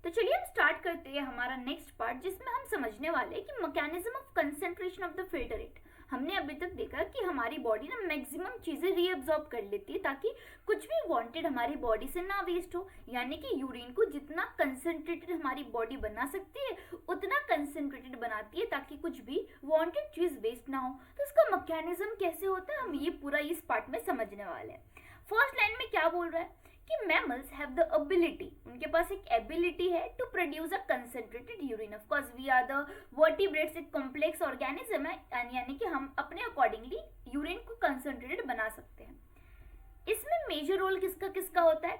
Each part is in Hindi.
तो चलिए हम स्टार्ट करते हैं हमारा नेक्स्ट पार्ट, जिसमें हम समझने वाले हैं कि mechanism of concentration of the filtrate. हमने अभी तक देखा कि हमारी बॉडी ना मैक्सिमम चीज़ें रीअब्जॉर्ब कर लेती है ताकि कुछ भी वांटेड हमारी बॉडी से ना वेस्ट हो, यानी कि यूरिन को जितना कंसंट्रेटेड हमारी बॉडी बना सकती है उतना कंसंट्रेटेड बनाती है ताकि कुछ भी वांटेड चीज़ वेस्ट ना हो। तो इसका मैकेनिज्म कैसे होता है हम ये पूरा इस पार्ट में समझने वाले हैं। फर्स्ट लाइन में क्या बोल रहा है कि मैमल्स हैव द एबिलिटी, उनके पास एक एबिलिटी है to produce a concentrated urine. Of course we are the vertebrates, एक कॉम्प्लेक्स ऑर्गेनिज्म है, यानी कि हम अपने अकॉर्डिंगली यूरिन को कंसंट्रेटेड बना सकते हैं। इसमें मेजर रोल किसका किसका होता है?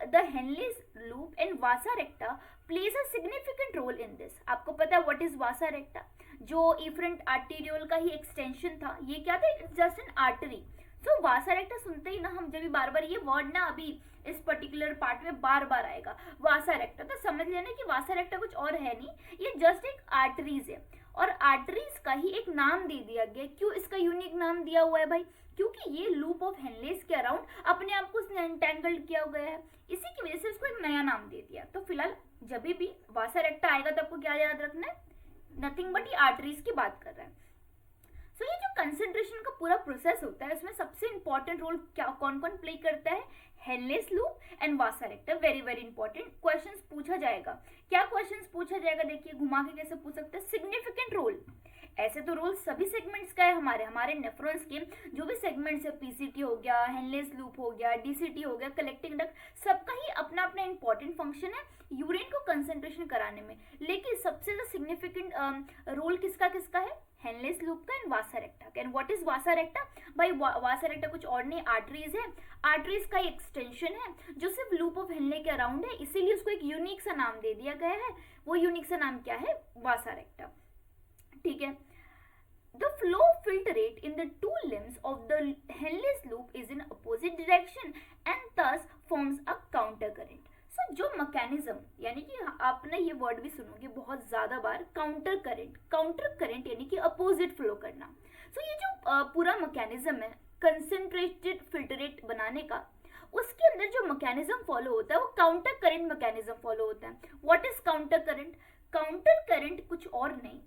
The Henle's loop and vasa recta plays a significant role in this. आपको पता है व्हाट इज वासा रेक्टा? जो इफरेंट आर्टेरियोल का ही एक्सटेंशन था। ये क्या था? It's just an artery. सो वासा रेक्टा सुनते ही ना हम जब भी बार बार ये वर्ड ना अभी इस पर्टिकुलर पार्ट में बार बार आएगा वासा रेक्टा, तो समझ लेना कि वासा रेक्टा कुछ और है नहीं, ये जस्ट एक आर्टरीज है। और आर्टरीज का ही एक नाम दे दिया गया। क्यों इसका यूनिक नाम दिया हुआ है भाई? क्योंकि ये लूप ऑफ हेनलेस के अराउंड अपने आप को उसने एंटेंगल्ड किया गया है, इसी की वजह से उसको एक नया नाम दे दिया। तो फिलहाल जब भी वासा रेक्टा आएगा तो आपको क्या याद रखना है? नथिंग बट ये आर्टरीज की बात कर रहा है। तो ये जो कंसंट्रेशन का पूरा प्रोसेस होता है इसमें सबसे इंपॉर्टेंट रोल क्या कौन कौन प्ले करता है? Henle's loop and vasa रेक्टा। Very very important questions पूछा जाएगा। क्या क्वेश्चंस पूछा जाएगा? देखिए घुमा के कैसे पूछ सकते हैं। सिग्निफिकेंट रोल, ऐसे तो रोल सभी सेगमेंट्स का है हमारे नेफ्रॉन्स के जो भी सेगमेंट्स है, पीसीटी हो गया, हेनलेस लूप हो गया, डीसीटी हो गया, कलेक्टिंग डक्ट, सबका ही अपना अपना इंपॉर्टेंट फंक्शन है यूरिन को कंसंट्रेशन कराने में। लेकिन सबसे ज्यादा सिग्निफिकेंट रोल किसका किसका है? हेनलेस लूप का एंड वासा रेक्टा का। And what is vasa रेक्टा? भाई वासा रेक्टा कुछ और नहीं, आर्टरीज है। आर्टरीज का एक्सटेंशन है जो सिर्फ लूप ऑफ हेनले के अराउंड है, इसीलिए उसको एक यूनिक सा नाम दे दिया गया है। वो यूनिक सा नाम क्या है? वासा रेक्टा। ठीक है। The flow of filtrate in the two limbs of the Henle's loop is in opposite direction and thus forms a counter current. So जो मैकेनिज्म, यानी कि आपने ये वर्ड भी सुनोगे बहुत ज्यादा बार, काउंटर करंट यानी कि अपोजिट फ्लो करना। So ये जो पूरा मैकेनिज्म है कंसंट्रेटेड फिल्टरेट बनाने का, उसके अंदर जो मैकेनिज्म फॉलो होता है वो काउंटर करंट मैकेनिज्म फॉलो होता है। What is counter current? Counter current कुछ और नहीं,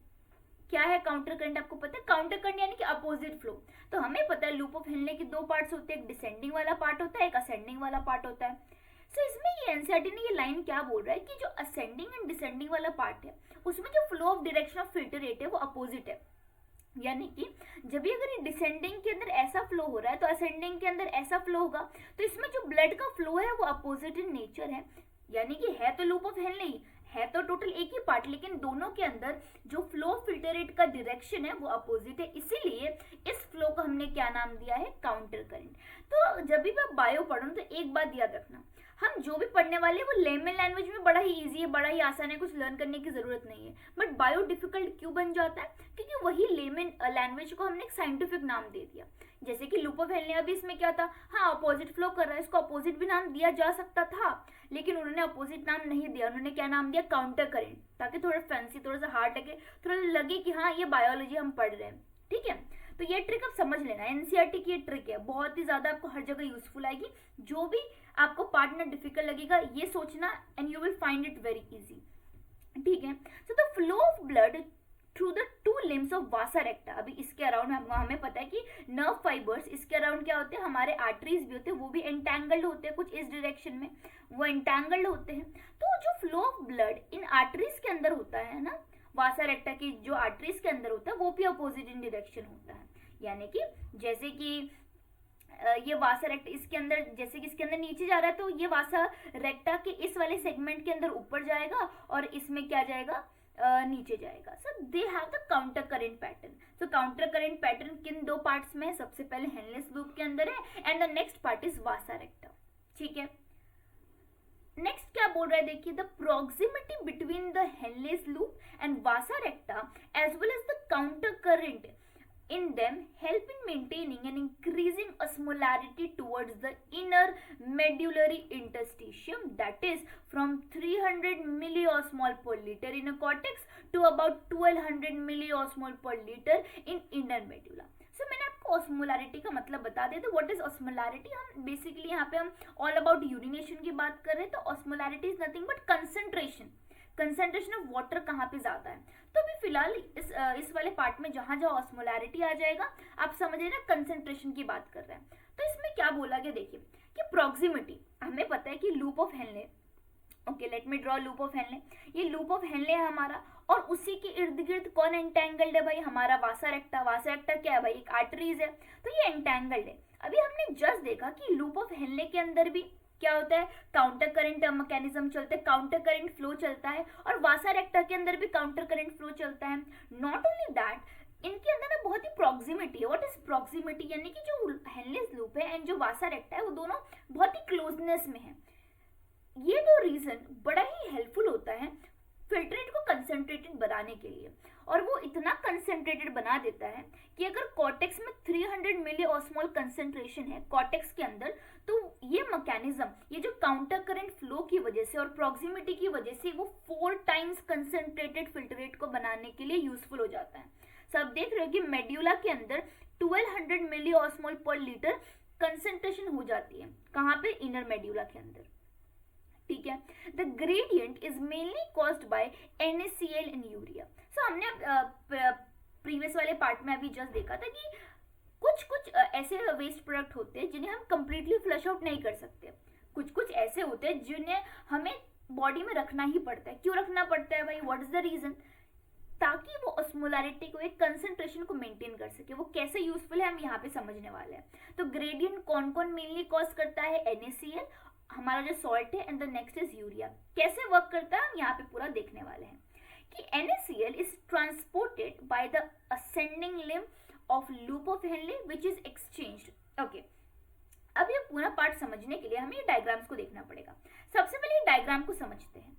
क्या है काउंटर करंट? आपको पता है काउंटर करंट यानी कि अपोजिट फ्लो। तो हमें पता है लूप ऑफ हेनले के दो पार्ट्स होते हैं, एक डिसेंडिंग वाला पार्ट होता है, एक असेंडिंग वाला पार्ट होता है। सो इसमें ये एनसीईआरटी ने ये लाइन क्या बोल रहा है कि जो असेंडिंग एंड डिसेंडिंग वाला पार्ट है उसमें जो flow of direction of filter rate है वो अपोजिट है। यानी कि जब भी अगर ये डिसेंडिंग के अंदर ऐसा फ्लो हो रहा है तो असेंडिंग के अंदर ऐसा फ्लो होगा, तो इसमें जो ब्लड का फ्लो है वो अपोजिट इन नेचर है। यानी कि है तो लूप ऑफ हेनले ही है, तो टोटल एक ही पार्ट, लेकिन दोनों के अंदर जो फ्लो फिल्टर रेट का डायरेक्शन है वो अपोजिट है, इसीलिए इस फ्लो को हमने क्या नाम दिया है? Counter current. तो जब भी मैं बायो पढ़ूं तो एक बात याद रखना, हम जो भी पढ़ने वाले हैं वो लेमन लैंग्वेज में बड़ा ही इजी है, बड़ा ही आसान है, कुछ लर्न करने की जरूरत नहीं है। बट बायो डिफिकल्ट क्यों बन जाता है? क्योंकि वही लेमन लैंग्वेज को हमने एक साइंटिफिक नाम दे दिया। जैसे कि लूप ऑफ हेनले, अभी इसमें क्या था? हाँ अपोजिट फ्लो कर रहा है, इसको अपोजिट भी नाम दिया जा सकता था, लेकिन उन्होंने अपोजिट नाम नहीं दिया, उन्होंने क्या नाम दिया? काउंटर करंट, ताकि थोड़ा फैंसी, थोड़ा सा हार्ड लगे, थोड़ा लगे कि हाँ ये बायोलॉजी हम पढ़ रहे हैं। ठीक है, तो ये ट्रिक आप समझ लेना, एनसीईआरटी की ये ट्रिक है, बहुत ही ज्यादा आपको हर जगह यूजफुल आएगी। जो भी आपको पार्ट में डिफिकल्ट लगेगा ये सोचना and you will find it very easy. ठीक है, so the flow of blood through the two limbs of vasa रेक्टा। अभी इसके अराउंड हमें पता है कि नर्व फाइबर्स, इसके अराउंड क्या होते हैं? हमारे आर्टरीज भी होते हैं, वो भी एंटैंगल्ड होते हैं, कुछ इस डायरेक्शन में वो एंटैंगल्ड होते हैं। तो जो flow of blood in arteries के अंदर होता है ना, वासा रेक्टा की जो आर्टरीज के अंदर होता है वो भी अपोजिट इन डायरेक्शन होता है। यानी कि जैसे कि ये वासा रेक्टा इसके अंदर, जैसे कि इसके अंदर नीचे जा रहा है तो ये वासा रेक्टा के इस वाले सेगमेंट के अंदर ऊपर जाएगा और इसमें क्या जाएगा? नीचे जाएगा। So they have the counter current pattern. So counter current pattern किन दो पार्ट्स में है? सबसे पहले हेनलेस लूप के अंदर है and the next part is vasa recta. ठीक है, नेक्स्ट क्या बोल रहा है? देखिए, the proximity between the Henle's loop and vasa recta as well as the counter current in them help in maintaining and increasing osmolarity towards the inner medullary interstitium, that is from 300 milliosmol per liter in a cortex to about 1200 milliosmol per liter in inner medulla. So मैंने आपको ऑस्मोलैरिटी का मतलब बता दिया। तो व्हाट इज ऑस्मोलैरिटी? हम बेसिकली यहाँ पे हम ऑल अबाउट यूरिनेशन की बात कर रहे हैं। तो osmolarity is nothing but concentration, concentration of water कहाँ पे ज्यादा है। तो अभी फिलहाल इस वाले पार्ट में जहां जहां ऑस्मोलैरिटी आ जाएगा आप समझ रहे ना कंसेंट्रेशन की बात कर रहे हैं। तो इसमें क्या बोला गया देखिए कि प्रॉक्सिमिटी, हमें पता है कि loop of Henley, okay let me draw loop of Henley, ये लूप ऑफ हेनले है हमारा, और उसी के इर्द गिर्द कौन एंटेंगल्ड है भाई, हमारा वासा रेक्टा। वासा रेक्टा क्या है भाई, एक आर्टरीज है, तो ये एंटेंगल्ड है। अभी हमने जस्ट देखा कि लूप ऑफ हेनले के अंदर भी क्या होता है, काउंटर करंट मैकेनिज्म चलते हैं, काउंटर करंट फ्लो चलता है, और वासा रेक्टा के अंदर भी काउंटर करंट फ्लो चलता है। नॉट ओनली दैट, इनके अंदर ना बहुत ही प्रॉक्सिमिटी है। व्हाट इज प्रॉक्सिमिटी, यानी कि जो हेनलेस लूप है एंड जो वासा रेक्टा है वो दोनों बहुत ही क्लोजनेस में है। ये दो रीजन बड़ा ही हेल्पफुल होता है फिल्ट्रेट को कंसंट्रेटेड बनाने के लिए, और वो इतना कंसंट्रेटेड बना देता है कि अगर कॉर्टेक्स में 300 मिली ऑस्मोल कंसंट्रेशन है कॉर्टेक्स के अंदर, तो ये मैकेनिज्म, ये जो काउंटर करंट फ्लो की वजह से और प्रॉक्सिमिटी की वजह से वो 4 टाइम्स कंसंट्रेटेड फिल्ट्रेट को बनाने के लिए यूजफुल हो जाता है। सब देख रहे हो कि मेड्यूला के अंदर 1200 मिली ऑस्मोल पर लीटर कंसंट्रेशन हो जाती है, कहाँ पे, इनर मेड्यूला के अंदर, ठीक है। The gradient is mainly caused by NaCl and urea. So हमने प्रीवियस वाले पार्ट में अभी जस्ट देखा था कि कुछ कुछ ऐसे वेस्ट प्रोडक्ट होते हैं जिन्हें हम कंप्लीटली फ्लश आउट नहीं कर सकते, कुछ कुछ ऐसे होते हैं जिन्हें हमें बॉडी में रखना ही पड़ता है। क्यों रखना पड़ता है भाई, व्हाट इज द रीजन, ताकि वो ऑस्मोलैरिटी को, एक कंसंट्रेशन को मेंटेन कर सके। वो कैसे यूजफुल है हम यहाँ पे समझने वाले हैं। तो ग्रेडियंट कौन कौन मेनली कॉज करता है, NaCl, हमारा जो सॉल्ट है, and the next is urea. कैसे वर्क करता है हम यहाँ पे पूरा देखने वाले हैं कि NaCl is transported by the ascending limb of loop of Henley which is exchanged. Okay, अब ये पूरा पार्ट समझने के लिए हमें ये डायग्राम्स को देखना पड़ेगा। सबसे पहले ये डायग्राम को समझते हैं।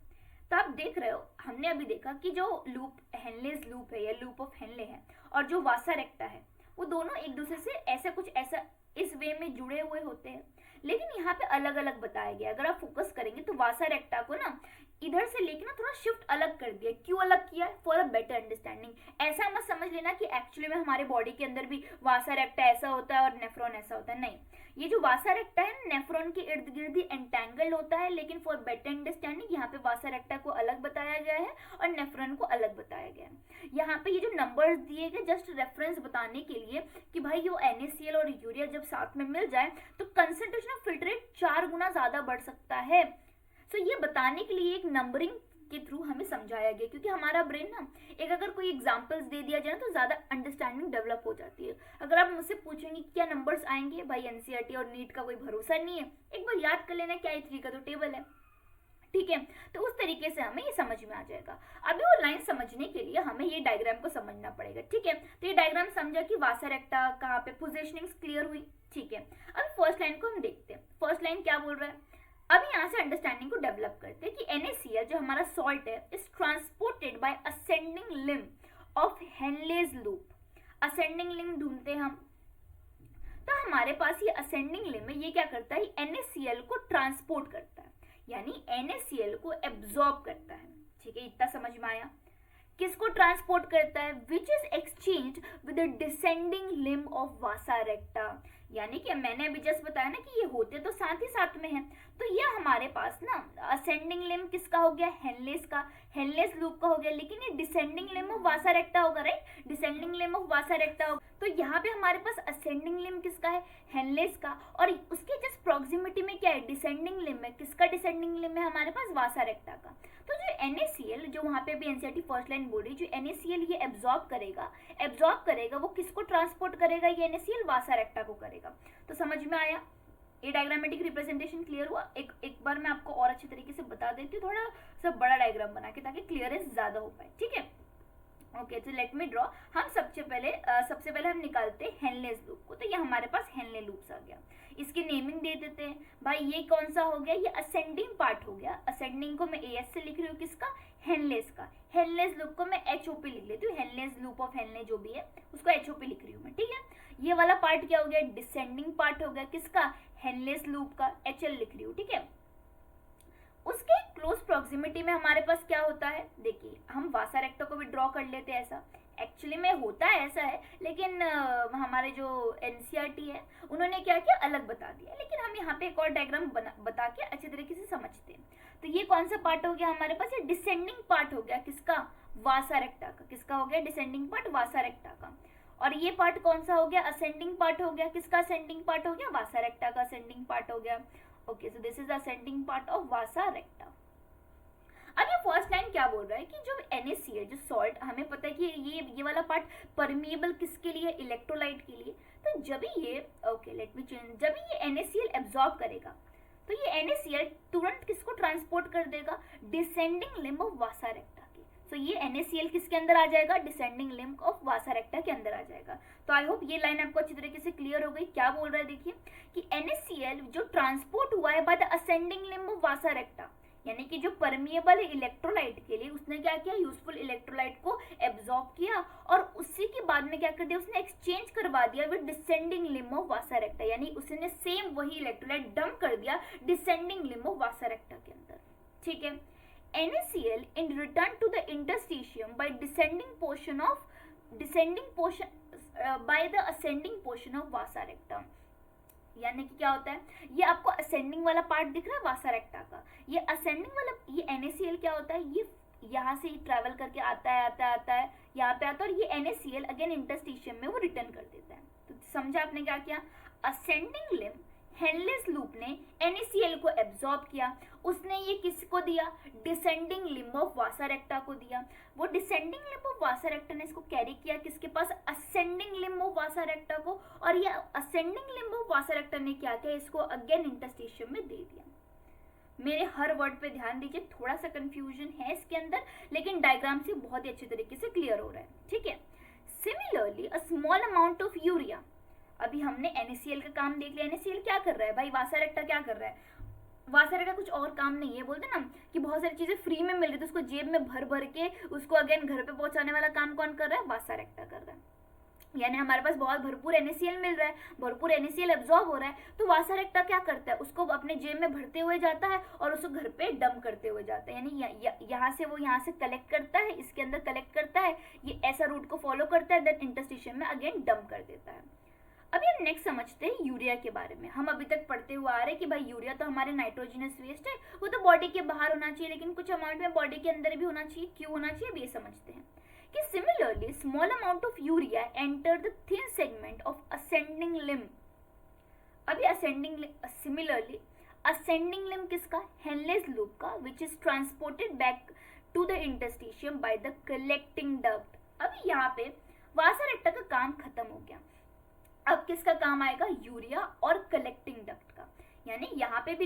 तो आप देख रहे हो, हमने अभी देखा कि जो लूप हेनलेस लूप है या लूप ऑफ हेनले है और जो वासा रेक्टा है, वो दोनों एक दूसरे से ऐसा कुछ ऐसा इस वे में जुड़े हुए होते हैं, लेकिन यहाँ पे अलग अलग बताया गया। अगर आप फोकस करेंगे तो वासा रेक्टा को ना इधर से लेके ना थोड़ा शिफ्ट अलग कर दिया। क्यों अलग किया, फॉर अ बेटर अंडरस्टैंडिंग। ऐसा मत समझ लेना कि एक्चुअली में हमारे बॉडी के अंदर भी वासा रेक्टा ऐसा होता है और नेफ्रॉन ऐसा होता है, नहीं। ये जो वासा रेक्टा है नेफ्रॉन के इर्द गिर्द ही एंटेंगल्ड होता है, लेकिन फॉर बेटर अंडरस्टैंडिंग यहाँ पे वासा रेक्टा को अलग बताया गया है और नेफ्रॉन को अलग बताया गया है। यहाँ पे ये जो नंबर्स दिए गए जस्ट रेफरेंस बताने के लिए कि भाई ये NaCl और यूरिया जब साथ में मिल जाए तो कंसंट्रेशन ऑफ फिल्ट्रेट 4 गुना ज्यादा बढ़ सकता है। तो ये बताने के लिए एक नंबरिंग के थ्रू हमें समझाया गया, क्योंकि हमारा ब्रेन ना एक अगर कोई एग्जांपल्स दे दिया जाए तो ज्यादा अंडरस्टैंडिंग डेवलप हो जाती है। अगर आप मुझसे पूछेंगे क्या नंबर्स आएंगे, भाई NCERT और नीट का कोई भरोसा नहीं है, एक बार याद कर लेना क्या है, 3 का तो टेबल है, ठीक है। तो उस तरीके से हमें ये समझ में आ जाएगा। अभी वो लाइन समझने के लिए हमें ये डायग्राम को समझना पड़ेगा, ठीक है। तो ये डायग्राम समझा कि वासा रेक्टा कहाँ पे, पोजीशनिंग क्लियर हुई, ठीक है। अब फर्स्ट लाइन को हम देखते हैं। फर्स्ट लाइन क्या बोल रहा है, अब यहाँ से अंडरस्टैंडिंग को डेवलप करते हैं कि NaCl जो हमारा सॉल्ट है is transported by ascending limb of Henle's loop. Ascending limb ढूंढते हैं हम, तो हमारे पास ये असेंडिंग लिम्ब है, ये क्या करता है, NaCl को ट्रांसपोर्ट करता है, यानी NaCl को एब्जॉर्ब करता है, ठीक है। इतना समझ में आया। किसको ट्रांसपोर्ट करता है, which is exchange with the descending limb of vasa रेक्टा। यानी कि मैंने अभी जस्ट बताया ना कि ये होते तो साथ ही साथ में है, तो ये हमारे पास ना असेंडिंग लिम्ब किसका हो गया, हेनलेस का, हेनलेस लूप का हो गया, लेकिन ये descending limb of vasa recta होगा, right, descending limb of vasa recta होगा। तो यहाँ पे हमारे पास असेंडिंग लिम्ब किसका है, हेनलेस का, और उसके जस्ट प्रॉक्सिमिटी में क्या है, डिसेंडिंग लिम्ब है। किसका डिसेंडिंग लिम्ब है, हमारे पास वासा रेक्टा का। तो जो NaCl, जो वहाँ पे भी NCERT फर्स्ट लाइन बोल रही, जो NaCl ये एब्जॉर्ब करेगा, वो किसको ट्रांसपोर्ट करेगा, ये NaCl वासा रेक्टा को करेगा। तो समझ में आया, ये डायग्रामेटिक रिप्रेजेंटेशन क्लियर हुआ। एक बार मैं आपको और अच्छे तरीके से बता देती हूँ, थोड़ा सा बड़ा डायग्राम बना के, ताकि क्लियरेंस ज्यादा हो पाए, ठीक है। ओके, तो लेट मी ड्रॉ। हम सबसे पहले हम निकालते हैं हेनलेस लूप को। तो ये हमारे पास हेनले लूप्स आ गया, इसकी नेमिंग दे देते हैं। भाई ये कौन सा हो गया, ये असेंडिंग पार्ट हो गया। असेंडिंग को मैं AS से लिख रही हूँ, किसका, हेनलेस का। हेनलेस लूप को मैं HOP लिख लेती हूँ, हेनलेस लूप ऑफ हेनले जो भी है उसको HOP लिख रही हूँ मैं, ठीक है। ये वाला पार्ट क्या हो गया, डिसेंडिंग पार्ट हो गया, किसका, हेनलेस लूप का, HL लिख रही हूँ, ठीक है। उसके क्लोज प्रॉक्सिमिटी में हमारे पास क्या होता है, देखिए हम वासा रेक्टा को भी ड्रॉ कर लेते हैं ऐसा एक्चुअली में होता है ऐसा है, लेकिन हमारे जो एनसीईआरटी है उन्होंने क्या किया, अलग बता दिया। लेकिन हम यहाँ पे एक और डायग्राम बता के अच्छे तरीके से समझते हैं। तो ये कौन सा पार्ट हो गया हमारे पास, ये डिसेंडिंग पार्ट हो गया किसका, वासा रेक्टा का। किसका हो गया, डिसेंडिंग पार्ट वासा रेक्टा का। और ये पार्ट कौन सा हो गया, असेंडिंग पार्ट हो गया। किसका असेंडिंग पार्ट हो गया, वासा रेक्टा का असेंडिंग पार्ट हो गया। Okay, so this is ascending part of vasa रेक्टा। अब ये फर्स्ट लाइन क्या बोल रहा है कि जो NaCl, जो सॉल्ट, हमें पता है कि ये वाला पार्ट परमिएबल किसके लिए, इलेक्ट्रोलाइट के लिए। तो जब ये ओके लेट मी चेंज, जब ये NaCl एब्जॉर्ब करेगा तो ये NaCl तुरंत किसको ट्रांसपोर्ट कर देगा, डिसेंडिंग लिम्ब ऑफ वासा रेक्टा के। सो ये NaCl किसके अंदर आ जाएगा, डिसेंडिंग लिम्ब ऑफ वासा रेक्टा के अंदर आ जाएगा। तो आई होप ये लाइन आपको अच्छी तरीके से क्लियर हो गई। क्या बोल रहा है देखिए कि NaCl जो ट्रांसपोर्ट हुआ है by the ascending limb of vasa रेक्टा, यानी कि जो परमिएबल इलेक्ट्रोलाइट के लिए उसने क्या किया, यूजफुल इलेक्ट्रोलाइट को एब्जॉर्ब किया और उसी के बाद में क्या कर दिया, उसने एक्सचेंज करवा दिया with descending limb of vasa रेक्टा, यानी उसने सेम वही इलेक्ट्रोलाइट डंप कर दिया डिसेंडिंग लिम्ब ऑफ वासा रेक्टा के अंदर। ठीक है, NaCl in return to the interstitium by by the ascending portion of vasa rectum। यानी कि क्या होता है, ये आपको असेंडिंग वाला पार्ट दिख रहा है वासा रेक्टा का, ये असेंडिंग वाला, ये NaCl क्या होता है, ये यहाँ से ट्रैवल करके आता है यहाँ पे आता है और ये NaCl अगेन इंटरस्टिशियम में वो रिटर्न कर देता है। तो समझा आपने क्या किया, असेंडिंग लिम्ब हेनलेस लूप ने NaCl को एब्जॉर्ब किया, उसने ये किसको दिया, descending limb of vasa recta को दिया। वो descending limb of vasa recta ने इसको कैरी किया किसके पास, ascending limb of vasa recta को, और ये ascending limb of vasa recta ने क्या किया, इसको अगेन इंटरस्टिशियम में दे दिया। मेरे हर वर्ड पे ध्यान दीजिए, थोड़ा सा कंफ्यूजन है इसके अंदर, लेकिन डायग्राम से बहुत ही अच्छे तरीके से क्लियर हो रहा है। ठीक है, similarly a small amount of urea, अभी हमने NaCl का काम देख लिया। NaCl क्या कर रहा है भाई, वासा रेक्टा क्या कर रहा है, वासा रेक्टा कुछ और काम नहीं है। बोलते ना कि बहुत सारी चीजें फ्री में मिल रही तो उसको जेब में भर भर के उसको अगेन घर पे पहुंचाने वाला काम कौन कर रहा है, वासा रेक्टा कर रहा है। यानी हमारे पास बहुत भरपूर NaCl मिल रहा है, भरपूर NaCl एब्जॉर्ब हो रहा है, तो वासा रेक्टा क्या करता है, उसको अपने जेब में भरते हुए जाता है और उसको घर पे डंप करते हुए जाता है। यानी यहाँ से वो यहाँ से कलेक्ट करता है, इसके अंदर कलेक्ट करता है, ये ऐसा रूट को फॉलो करता है, देन इंटरस्टिशियम में अगेन डंप कर देता है। अभी हम नेक्स्ट समझते हैं यूरिया के बारे में। हम अभी तक पढ़ते हुए आ रहे हैं कि भाई यूरिया तो हमारे नाइट्रोजनस वेस्ट है, वो तो बॉडी के बाहर होना चाहिए, लेकिन कुछ अमाउंट में बॉडी के अंदर भी होना चाहिए। क्यों होना चाहिए, ये समझते हैं कि similarly small amount of urea enter the thin segment of ascending limb. अभी सिमिलरली असेंडिंग लिम्ब किसका, हेनलेस लूप का, which is transported back to the interstitium by the collecting duct. अभी यहाँ पे वासा रेक्टा का काम खत्म हो गया, अब किसका काम आएगा, यूरिया और कलेक्टिंग डक्ट का। यानी यहाँ पे भी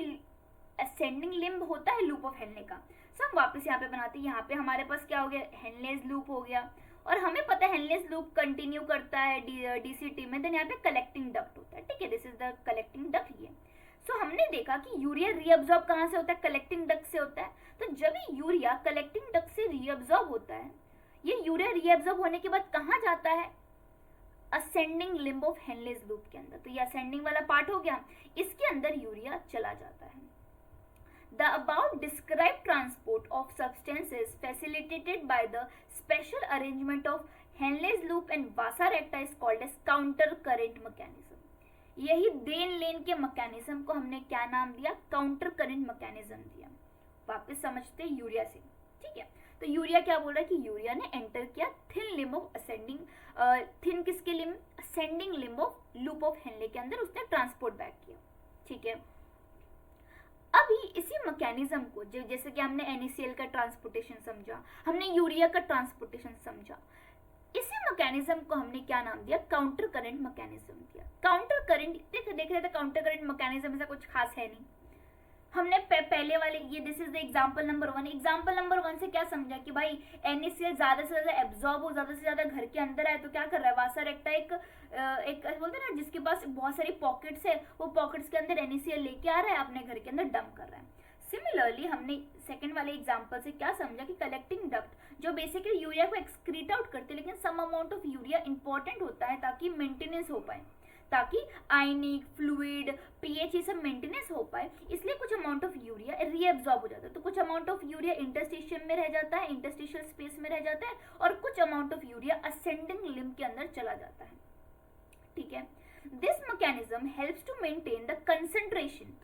असेंडिंग लिम्ब होता है लूप ऑफ हेनले का। सो हम वापस यहाँ पे बनाते हैं, यहाँ पे हमारे पास क्या हो गया, हेनलेस लूप हो गया, और हमें पता है हेनलेस लूप कंटिन्यू करता है DCT में, देन यहाँ पे कलेक्टिंग डक्ट होता है। ठीक है, this is the collecting duct ये। सो हमने देखा कि यूरिया रीअब्सॉर्ब कहाँ से होता है, कलेक्टिंग डक्ट से होता है। तो जब यूरिया कलेक्टिंग डक्ट से रीअब्सॉर्ब होता है, ये यूरिया रीअब्सॉर्ब होने के बाद कहाँ जाता है, ascending limb of Henle's loop के अंदर। तो ये असेंडिंग वाला पार्ट हो गया, इसके अंदर यूरिया चला जाता है। The above described transport of substances facilitated by the special arrangement of Henle's loop and vasa recta is called as counter current mechanism। यही देन लेन के मैकेनिज्म को हमने क्या नाम दिया, काउंटर करंट मैकेनिज्म दिया। वापस समझते हैं यूरिया से। ठीक है, तो यूरिया क्या बोल रहा है कि यूरिया ने एंटर किया thin limb of ascending, thin किसके limb, ascending limb of loop of Henle के अंदर उसने ट्रांसपोर्ट बैक किया। ठीक है, अभी इसी मैकेनिज्म को जैसे कि हमने NaCl का ट्रांसपोर्टेशन समझा, हमने यूरिया का ट्रांसपोर्टेशन समझा, इसी मैकेनिज्म को हमने क्या नाम दिया, काउंटर करंट मैकेनिज्म दिया। काउंटर करंट देख रहे थे, काउंटर करंट मैकेनिज्म ऐसा कुछ खास है नहीं। हमने पहले वाले ये this is the example number 1। Example number 1 से क्या समझा कि भाई NaCl ज्यादा से ज्यादा एब्जॉर्ब हो, ज्यादा से ज्यादा घर के अंदर आए, तो क्या कर रहा है, वासा रेक्टा एक बोलते हैं ना जिसके पास बहुत सारी पॉकेट्स है, वो पॉकेट्स के अंदर NaCl लेके आ रहा है, अपने घर के अंदर डंप कर रहा है। सिमिलरली हमने सेकंड वाले एग्जांपल से क्या समझा कि कलेक्टिंग डक्ट जो बेसिकली यूरिया को एक्सक्रीट आउट करते हैं, लेकिन some amount of urea important होता है ताकि मेंटेनेंस हो पाए। ताकि आयनिक, फ्लूइड, पीएच ये सब मेंटेनेंस हो पाए, इसलिए कुछ अमाउंट ऑफ यूरिया रीएब्जॉर्ब हो जाता है। तो कुछ अमाउंट ऑफ यूरिया इंटरस्टिशियम में रह जाता है, इंटरस्टिशियल स्पेस में रह जाता है, और कुछ amount of urea ascending limb के अंदर चला जाता है। ठीक है, this mechanism helps to maintain the concentration,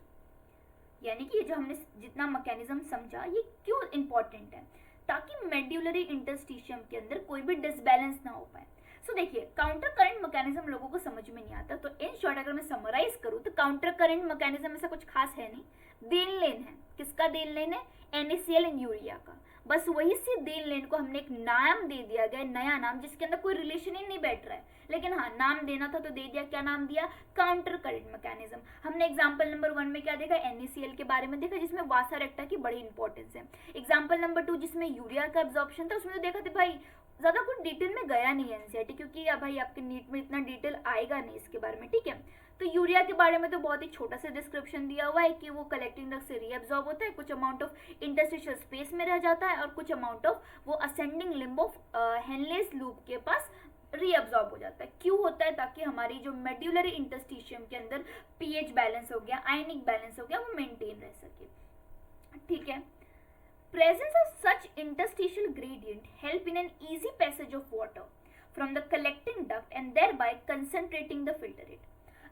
यानी कि ये जो हमने जितना मैकेनिज्म समझा ये क्यों इंपॉर्टेंट है, ताकि मेड्यूलरी इंटरस्टिशियम के अंदर कोई भी डिसबैलेंस ना हो पाए। सो देखिए, काउंटर करंट मैकेनिज्म लोगों को समझ में नहीं आता, तो इन शॉर्ट अगर मैं समराइज करूँ तो काउंटर करंट मैकेनिज्म ऐसा कुछ खास है नहीं, देन लेन है। किसका देन लेन है? NaCl इन यूरिया का। बस वही सी देन लेन को हमने एक नाम दे दिया गया, नया नाम, जिसके अंदर कोई रिलेशन ही नहीं बैठ रहा है, लेकिन हाँ नाम देना था तो दे दिया। क्या नाम दिया? Counter current mechanism. हमने एग्जांपल नंबर 1 में क्या देखा? NaCl के बारे में देखा, जिसमें वासारेक्टा की बड़ी इंपॉर्टेंस है। एग्जांपल नंबर 2 जिसमें यूरिया का एब्जॉर्प्शन था, उसमें तो देखा था भाई ज्यादा कुछ डिटेल में गया नहीं है एनसीईआरटी, क्योंकि भाई आपके नीट में इतना डिटेल आएगा नहीं इसके बारे में। ठीक है, तो यूरिया के बारे में तो बहुत ही छोटा सा डिस्क्रिप्शन दिया हुआ है कि वो कलेक्टिंग डक्ट से रीअब्सॉर्ब होता है, कुछ अमाउंट ऑफ इंटरस्टिशियल स्पेस में रह जाता है, और कुछ अमाउंट ऑफ वो ascending limb of Henle's loop के पास रीअब्सॉर्ब हो जाता है। क्यों होता है? ताकि हमारी जो मेड्यूलरी इंटरस्टिशियम के अंदर पीएच बैलेंस हो गया, आयनिक बैलेंस हो गया, वो मेंटेन रह सके। ठीक है, presence of such interstitial gradient help in an easy passage of water from the collecting duct and thereby concentrating the filter rate.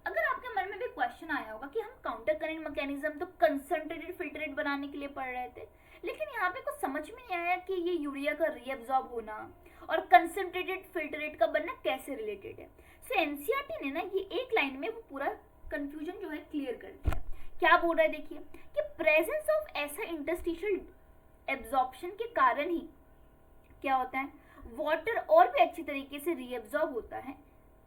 अगर आपके मन में भी क्वेश्चन आया होगा कि हम काउंटर करंट मैकेनिज्म तो कंसंट्रेटेड फिल्टर रेट बनाने के लिए पढ़ रहे थे, लेकिन यहाँ पे कुछ समझ में नहीं आया कि ये यूरिया का रीअब्सॉर्ब होना और कंसंट्रेटेड फिल्टर रेट का बनना कैसे रिलेटेड है। सो एनसीईआरटी ने ना ये एक लाइन में वो पूरा कंफ्यूजन जो है क्लियर कर दिया। क्या बोल रहा है देखिए, कि प्रेजेंस ऑफ ऐसा इंटरस्टिशियल एब्जॉर्प्शन के कारण ही क्या होता है, वाटर और भी अच्छी तरीके से रीअब्सॉर्ब होता है,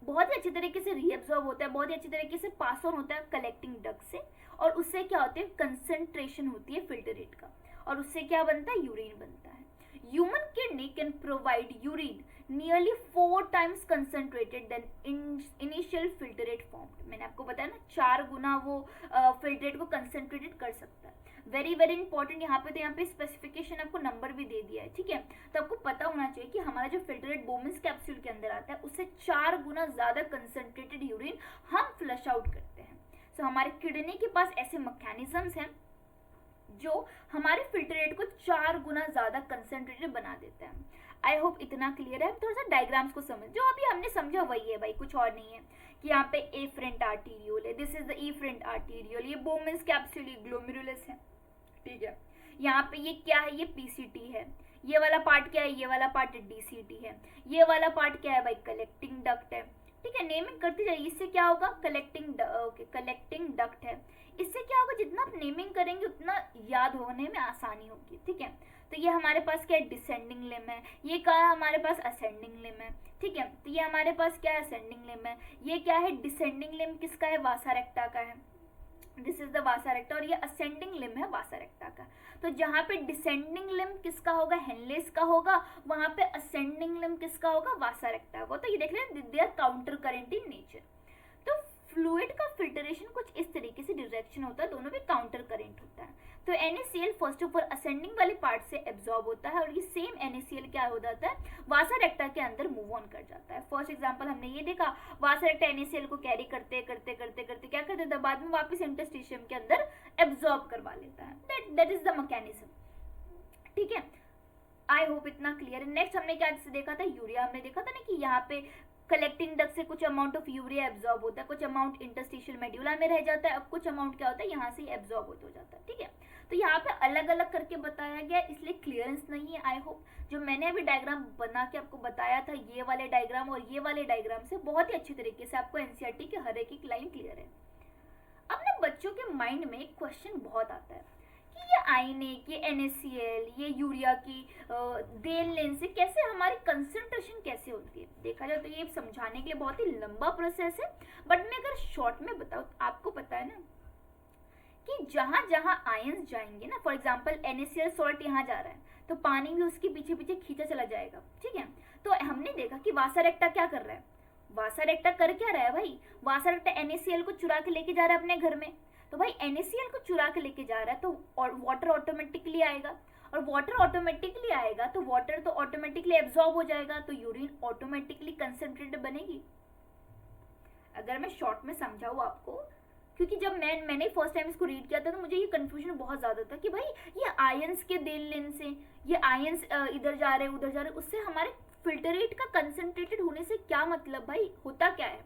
बहुत ही अच्छी तरीके से रीअब्सॉर्ब होता है, बहुत ही अच्छी तरीके से पास ऑन होता है कलेक्टिंग डक्ट से, और उससे क्या होता है, कंसंट्रेशन होती है फिल्टर रेट का, और उससे क्या बनता है, यूरिन बनता है। Human kidney can provide urine nearly 4 times concentrated than initial filter rate formed. मैंने आपको बताया ना 4 गुना वो फिल्टर रेट को कंसंट्रेटेड कर सकता है। वेरी वेरी इंपॉर्टेंट, यहाँ पे तो यहाँ पे स्पेसिफिकेशन आपको नंबर भी दे दिया है। ठीक है, तो आपको पता होना चाहिए कि हमारा जो फिल्टर रेट बोमेंस कैप्सूल के अंदर आता है, उससे 4 गुना ज्यादा कंसंट्रेटेड यूरिन हम फ्लश आउट करते हैं। सो हमारे किडनी के पास ऐसे मैकेनिज्म्स हैं जो हमारे फिल्टर रेट को 4 गुना ज्यादा कंसंट्रेटेड बना देते हैं। आई होप इतना क्लियर है। थोड़ा सा डायग्राम्स को समझ, जो अभी हमने समझा वही है भाई, कुछ और नहीं है। कि यहाँ पे एफरेंट आर्टीरियोल है, this is the efferent arteriole, ये बोमेंस कैप्सूल ग्लोमेरुलस है। ठीक है, यहाँ पे ये क्या है, ये पीसीटी है, ये वाला पार्ट क्या है, ये वाला पार्ट डीसीटी है, ये वाला पार्ट क्या है भाई, कलेक्टिंग डक्ट है। ठीक है, नेमिंग करते जाइए, इससे क्या होगा, कलेक्टिंग डक्ट है। इससे क्या होगा, जितना आप नेमिंग करेंगे उतना याद होने में आसानी होगी। ठीक है, तो ये हमारे पास क्या है, डिसेंडिंग लिम है, ये क्या है हमारे पास, असेंडिंग लिम है। ठीक है, तो ये हमारे पास क्या है, असेंडिंग लिम है। ये क्या है, डिसेंडिंग लिम किसका है, वासारेक्टा का है, दिस इज द वासारेक्टा, और ये असेंडिंग लिम है वासारेक्टा का। तो जहाँ पे डिसेंडिंग लिम किसका होगा, हेनलेस का होगा, वहां पे असेंडिंग लिम किसका होगा, वासारेक्टा होगा। तो ये देख रहे हैं, they are counter current in nature. तो फ्लूइड का फिल्टरेशन कुछ इस तरीके से डायरेक्शन होता है, दोनों में काउंटर करंट होता है। तो NaCl first of all ascending वाले पार्ट से एब्जॉर्ब होता है, और ये सेम NaCl क्या हो जाता है, वासारेक्टा के अंदर मूव ऑन कर जाता है। फर्स्ट एग्जांपल हमने ये देखा, वासारेक्टा NaCl को कैरी करते करते करते करते क्या कर देता है, बाद में वापस इंटरस्टिशियम के अंदर एब्जॉर्ब करवा लेता है। That is the mechanism. ठीक है, आई होप इतना क्लियर है। नेक्स्ट हमने क्या देखा था, यूरिया हमने देखा था ना कि यहाँ पे कलेक्टिंग डक्ट से कुछ अमाउंट ऑफ यूरिया एब्जॉर्ब होता है, कुछ अमाउंट इंटरस्टिशियल मेड्यूला में रह जाता है, और कुछ अमाउंट क्या होता है, यहाँ से एब्जॉर्ब हो जाता है। ठीक है, तो यहाँ पे अलग अलग करके बताया गया, इसलिए क्लियरेंस नहीं है। आई होप जो मैंने अभी डायग्राम बना के आपको बताया था, ये वाले डायग्राम और ये वाले डायग्राम से बहुत ही अच्छी तरीके से आपको एनसीईआरटी की हर एक लाइन क्लियर है। अब ना बच्चों के माइंड में एक क्वेश्चन बहुत आता है कि ये आयनिक, ये NaCl, ये यूरिया की देन लेन से कैसे हमारी कंसंट्रेशन कैसे होती है। देखा जाए तो ये समझाने के लिए बहुत ही लंबा प्रोसेस है, बट मैं अगर शॉर्ट में बताऊँ, आपको पता है ना कि जहां जहां आयंस जाएंगे ना, फॉर एग्जांपल NaCl सॉल्ट यहाँ जा रहा है, तो पानी भी उसके पीछे पीछे खींचा चला जाएगा। ठीक है, तो हमने देखा कि वासारेक्टा क्या कर रहा है, वासारेक्टा कर क्या रहा है भाई, वासारेक्टा NaCl को चुरा के लेके जा रहा है अपने घर में। तो भाई NaCl को चुरा के लेके जा रहा है, तो वाटर ऑटोमेटिकली आएगा, और वाटर ऑटोमेटिकली आएगा तो वाटर तो ऑटोमेटिकली एब्जॉर्ब हो जाएगा, तो यूरिन ऑटोमेटिकली कंसंट्रेटेड बनेगी। अगर मैं शॉर्ट में समझाऊँ आपको, क्योंकि जब मैंने फर्स्ट टाइम इसको रीड किया था तो मुझे ये कंफ्यूजन बहुत ज़्यादा था कि भाई ये आयंस के देन लेन से ये आयंस इधर जा रहे उधर जा रहे, उससे हमारे फिल्टरेट का कंसंट्रेटेड होने से क्या मतलब, भाई होता क्या है।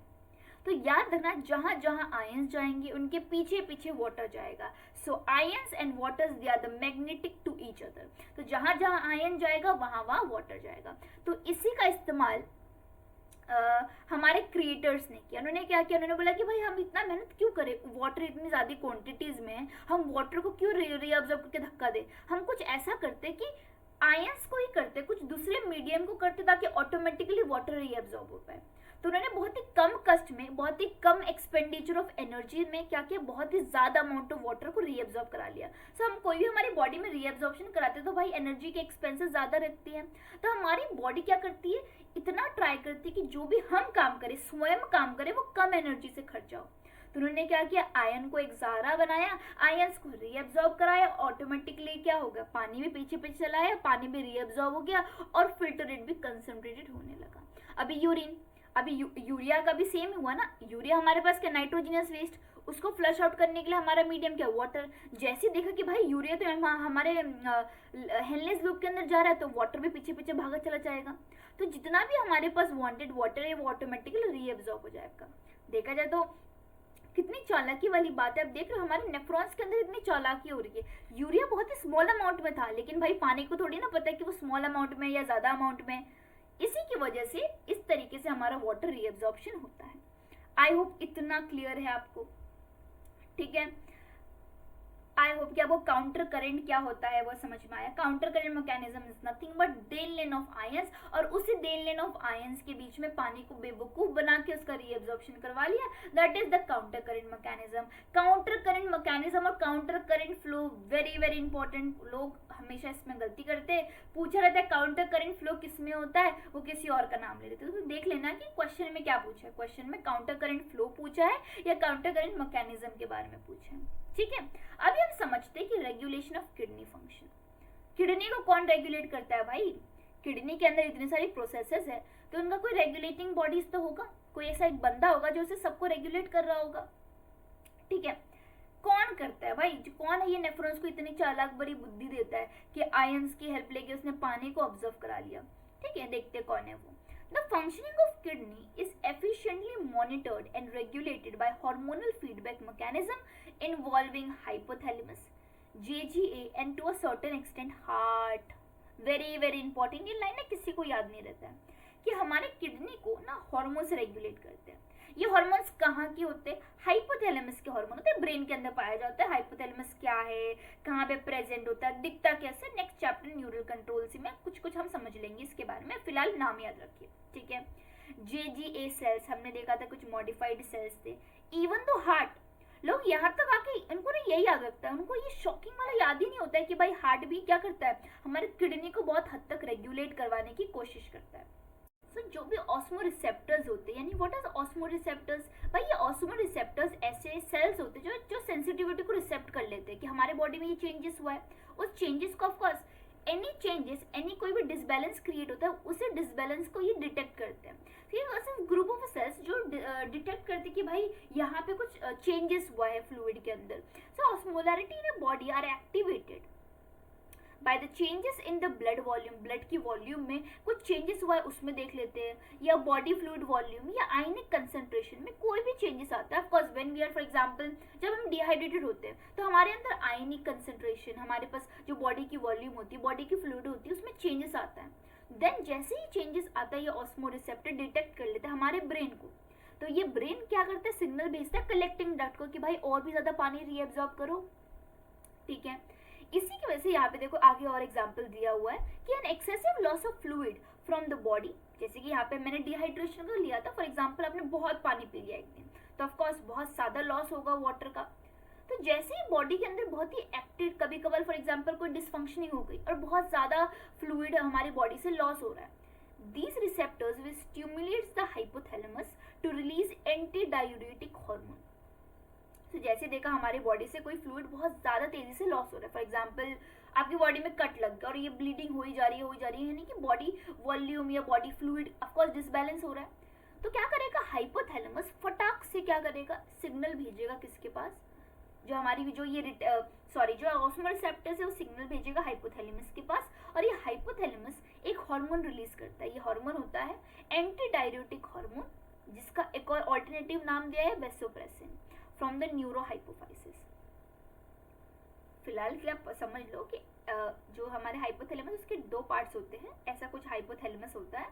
तो याद रखना, जहां जहां आयंस जाएंगे उनके पीछे पीछे वाटर जाएगा। So ions and waters they are the magnetic to each other. तो जहां जहां आयन जाएगा वहां वहां वाटर जाएगा। तो इसी का इस्तेमाल हमारे क्रिएटर्स ने किया। उन्होंने क्या किया, उन्होंने बोला कि भाई हम इतना मेहनत क्यों करें, वाटर इतनी ज़्यादा क्वांटिटीज़ में है, हम वाटर को क्यों रीअब्जॉर्ब करके धक्का दें। हम कुछ ऐसा करते कि आयंस को ही करते, कुछ दूसरे मीडियम को करते ताकि ऑटोमेटिकली वाटर रीअब्जॉर्ब हो पाए। तो उन्होंने बहुत ही कम कस्ट में, बहुत ही कम एक्सपेंडिचर ऑफ एनर्जी में क्या किया, बहुत ही ज़्यादा अमाउंट ऑफ वाटर को रीअब्जॉर्ब करा लिया। सो हम कोई भी हमारी बॉडी में रीअब्जॉर्प्शन कराते तो भाई एनर्जी के एक्सपेंसेस ज़्यादा रखती है। तो हमारी बॉडी क्या करती है, इतना ट्राई करती है कि जो भी हम काम करें, स्वयं काम करें, वो कम एनर्जी से खर्चा हो। तो उन्होंने क्या किया, आयन को एक ज़ारा बनाया, आयंस को रीअब्जॉर्ब कराया, ऑटोमेटिकली क्या होगा, पानी भी पीछे पीछे चलाया, पानी भी रीअब्जॉर्ब हो गया और फिल्टरेट भी कंसंट्रेटेड होने लगा। अभी यूरिन, अभी यूरिया का भी सेम हुआ ना। यूरिया हमारे पास क्या, नाइट्रोजनस वेस्ट, उसको फ्लश आउट करने के लिए हमारा मीडियम क्या, वाटर। जैसे देखा कि भाई यूरिया तो हमारे हेलनेस लूप के अंदर जा रहा है, तो वाटर भी पीछे पीछे भागा चला जाएगा। तो जितना भी हमारे पास वांटेड वाटर है वो ऑटोमेटिकली रीअब्जॉर्ब हो जाएगा। देखा जाए तो कितनी चालाकी वाली बात है। अब देख रहे हो हमारे नेफ्रॉन्स के अंदर इतनी चालाकी हो रही है। यूरिया बहुत ही स्मॉल अमाउंट में था, लेकिन भाई पानी को थोड़ी ना पता है कि वो स्मॉल अमाउंट में या ज़्यादा अमाउंट में। इसी की वजह से इस तरीके से हमारा वाटर रीअब्जॉर्प्शन होता है। आई होप इतना क्लियर है आपको, ठीक है। आई होप कि आपको काउंटर करंट क्या होता है वो समझ में आया। Counter current mechanism is nothing but then lane of ions, और उसी देन लेन ऑफ आयंस के बीच में पानी को बेवकूफ बना के उसका रीअब्जॉर्प्शन करवा लिया, that is the counter current mechanism. Counter current mechanism और counter current flow very very important. लोग हमेशा इसमें गलती करते हैं, पूछा रहता है काउंटर करंट फ्लो किस में होता है, वो किसी और का नाम ले लेते हैं। तो देख लेना कि क्वेश्चन में क्या पूछा है, क्वेश्चन में काउंटर करंट फ्लो पूछा है या काउंटर करंट मैकेनिज्म के बारे में पूछा है, ठीक है। अभी हम समझते हैं कि regulation of kidney function. Kidney को कौन रेगुलेट करता है भाई, किडनी के अंदर इतनी सारी प्रोसेसेस है, तो उनका कोई रेगुलेटिंग बॉडीज तो होगा, कोई ऐसा एक बंदा होगा जो उसे सबको रेगुलेट कर रहा होगा, ठीक है। कौन करता है भाई, जो कौन है ये नेफ्रॉन्स को इतनी चालाक बड़ी बुद्धि देता है कि आयंस की हेल्प लेके उसने पानी को ऑब्जर्व करा लिया, ठीक है। देखते कौन है वो। The functioning of kidney is efficiently monitored and regulated by hormonal feedback mechanism involving hypothalamus, JGA and to a certain extent heart. Very very important, ये लाइन ना किसी को याद नहीं रहता है कि हमारे किडनी को ना हार्मोन से रेगुलेट करते हैं। ये हार्मोन्स कहाँ के होते हैं, हाइपोथैलेमस के हार्मोन होते हैं, ब्रेन के अंदर पाया जाता है। हाइपोथैलेमस क्या है, कहाँ पे प्रेजेंट होता है, दिखता कैसे, नेक्स्ट चैप्टर न्यूरल कंट्रोल से में कुछ कुछ हम समझ लेंगे इसके बारे में, फिलहाल नाम याद रखिए, ठीक है। JGA सेल्स हमने देखा था, कुछ मॉडिफाइड सेल्स थे। इवन तो हार्ट, लोग यहाँ तक आके उनको ना यही याद रखता है, उनको ये शॉकिंग वाला याद ही नहीं होता है कि भाई हार्ट भी क्या करता है, हमारे किडनी को बहुत हद तक रेगुलेट करवाने की कोशिश करता है। So, जो भी ऑस्मो रिसेप्टर्स होते हैं, यानी व्हाट इज ऑस्मो रिसेप्टर्स, भाई ये ऑस्मो रिसेप्टर्स ऐसे सेल्स होते हैं जो सेंसिटिविटी को रिसेप्ट कर लेते हैं कि हमारे बॉडी में ये चेंजेस हुआ है। उस चेंजेस को ऑफकोर्स एनी चेंजेस, एनी कोई भी डिसबैलेंस क्रिएट होता है, उसे डिसबैलेंस को ये डिटेक्ट करते हैं। फिर ग्रुप ऑफ सेल्स जो डिटेक्ट करते हैं कि भाई यहाँ पे कुछ चेंजेस हुआ है फ्लूइड के अंदर। So osmolarity in a body are activated by the changes in the blood volume, blood की वॉल्यूम में कुछ चेंजेस हुआ है उसमें देख लेते हैं, या बॉडी फ्लूइड वॉल्यूम या आयनिक कंसंट्रेशन में कोई भी चेंजेस आता है। Of course when we are, for example जब हम डिहाइड्रेटेड होते हैं तो हमारे अंदर आयनिक कंसंट्रेशन, हमारे पास जो बॉडी की वॉल्यूम होती है, बॉडी की फ्लूइड होती है, उसमें चेंजेस आता है। देन जैसे ही चेंजेस आता है ये ऑस्मो रिसेप्टर डिटेक्ट कर लेता है हमारे ब्रेन को। तो ये ब्रेन क्या करता है, सिग्नल भेजता है कलेक्टिंग डक्ट को कि भाई और भी ज्यादा पानी रीअब्सॉर्ब करो, ठीक है। इसी की वजह से यहाँ पे देखो आगे और एग्जांपल दिया हुआ है कि an excessive loss of fluid from the body, जैसे कि यहाँ पे मैंने डिहाइड्रेशन का लिया था, फॉर एग्जांपल आपने बहुत पानी पी लिया एक दिन, तो ऑफकोर्स बहुत ज्यादा लॉस होगा वाटर का। तो जैसे ही बॉडी के अंदर बहुत ही एक्टिव, कभी कभार फॉर एग्जांपल कोई डिसफंक्शनिंग हो गई और बहुत ज्यादा फ्लूइड हमारी बॉडी से लॉस हो रहा है, these receptors will stimulate the hypothalamus to release antidiuretic hormone। तो जैसे देखा हमारी बॉडी से कोई फ्लूइड बहुत ज़्यादा तेज़ी से लॉस हो रहा है, फॉर एग्जांपल आपकी बॉडी में कट लग गया और ये ब्लीडिंग हो ही जा रही है, यानी कि बॉडी वॉल्यूम या बॉडी फ्लूइड ऑफकोर्स डिसबैलेंस हो रहा है। तो क्या करेगा, हाइपोथैलेमस फटाक से क्या करेगा, सिग्नल भेजेगा किसके पास, जो हमारी जो ये जो ऑस्मोल रिसेप्टर्स है वो सिग्नल भेजेगा हाइपोथैलेमस के पास, और ये हाइपोथैलेमस एक हार्मोन रिलीज करता है। ये हार्मोन होता है एंटी डाययूरेटिक हार्मोन, जिसका एक और ऑल्टरनेटिव नाम दिया है वेसोप्रेसिन, फ्रॉम द न्यूरोहाइपोफाइसिस। फिलहाल के लिए आप समझ लो कि जो हमारे हाइपोथैलेमस उसके दो पार्ट्स होते हैं, ऐसा कुछ हाइपोथैलेमस होता है।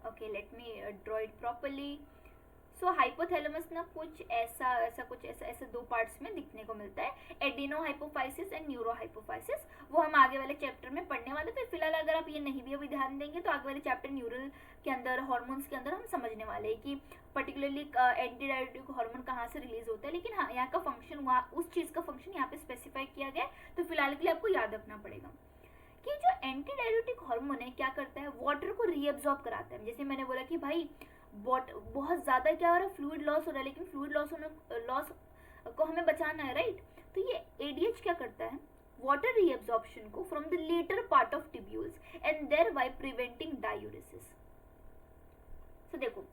Okay, late me draw it properly. So hypothalamus ना कुछ ऐसा दो पार्ट्स में दिखने को मिलता है, adeno hypophysis and neuro hypophysis. वो हम आगे वाले चैप्टर में पढ़ने वाले थे। फिलहाल अगर आप ये नहीं भी अभी ध्यान देंगे तो आगे वाले चैप्टर न्यूरल के अंदर, हार्मोन्स के अंदर हम समझने वाले हैं कि पर्टिकुलरली एंटी डाययूरेटिक हार्मोन कहाँ से रिलीज होता है। लेकिन हाँ, यहाँ का फंक्शन, वहाँ उस चीज़ का फंक्शन यहाँ पे स्पेसिफाई किया गया है, तो फिलहाल के लिए आपको याद रखना पड़ेगा कि जो एंटी डाययूरेटिक हार्मोन है क्या करता है, वाटर को रीअब्सॉर्ब कराता है। जैसे मैंने बोला कि भाई बहुत ज्यादा क्या हो रहा है, फ्लूइड लॉस हो रहा है, लेकिन फ्लूइड लॉस को हमें बचाना है, राइट। तो ये एडीएच क्या करता है, वाटर रीअब्सॉर्प्शन को from the latter part of tubules and thereby preventing diuresis. तो देखो,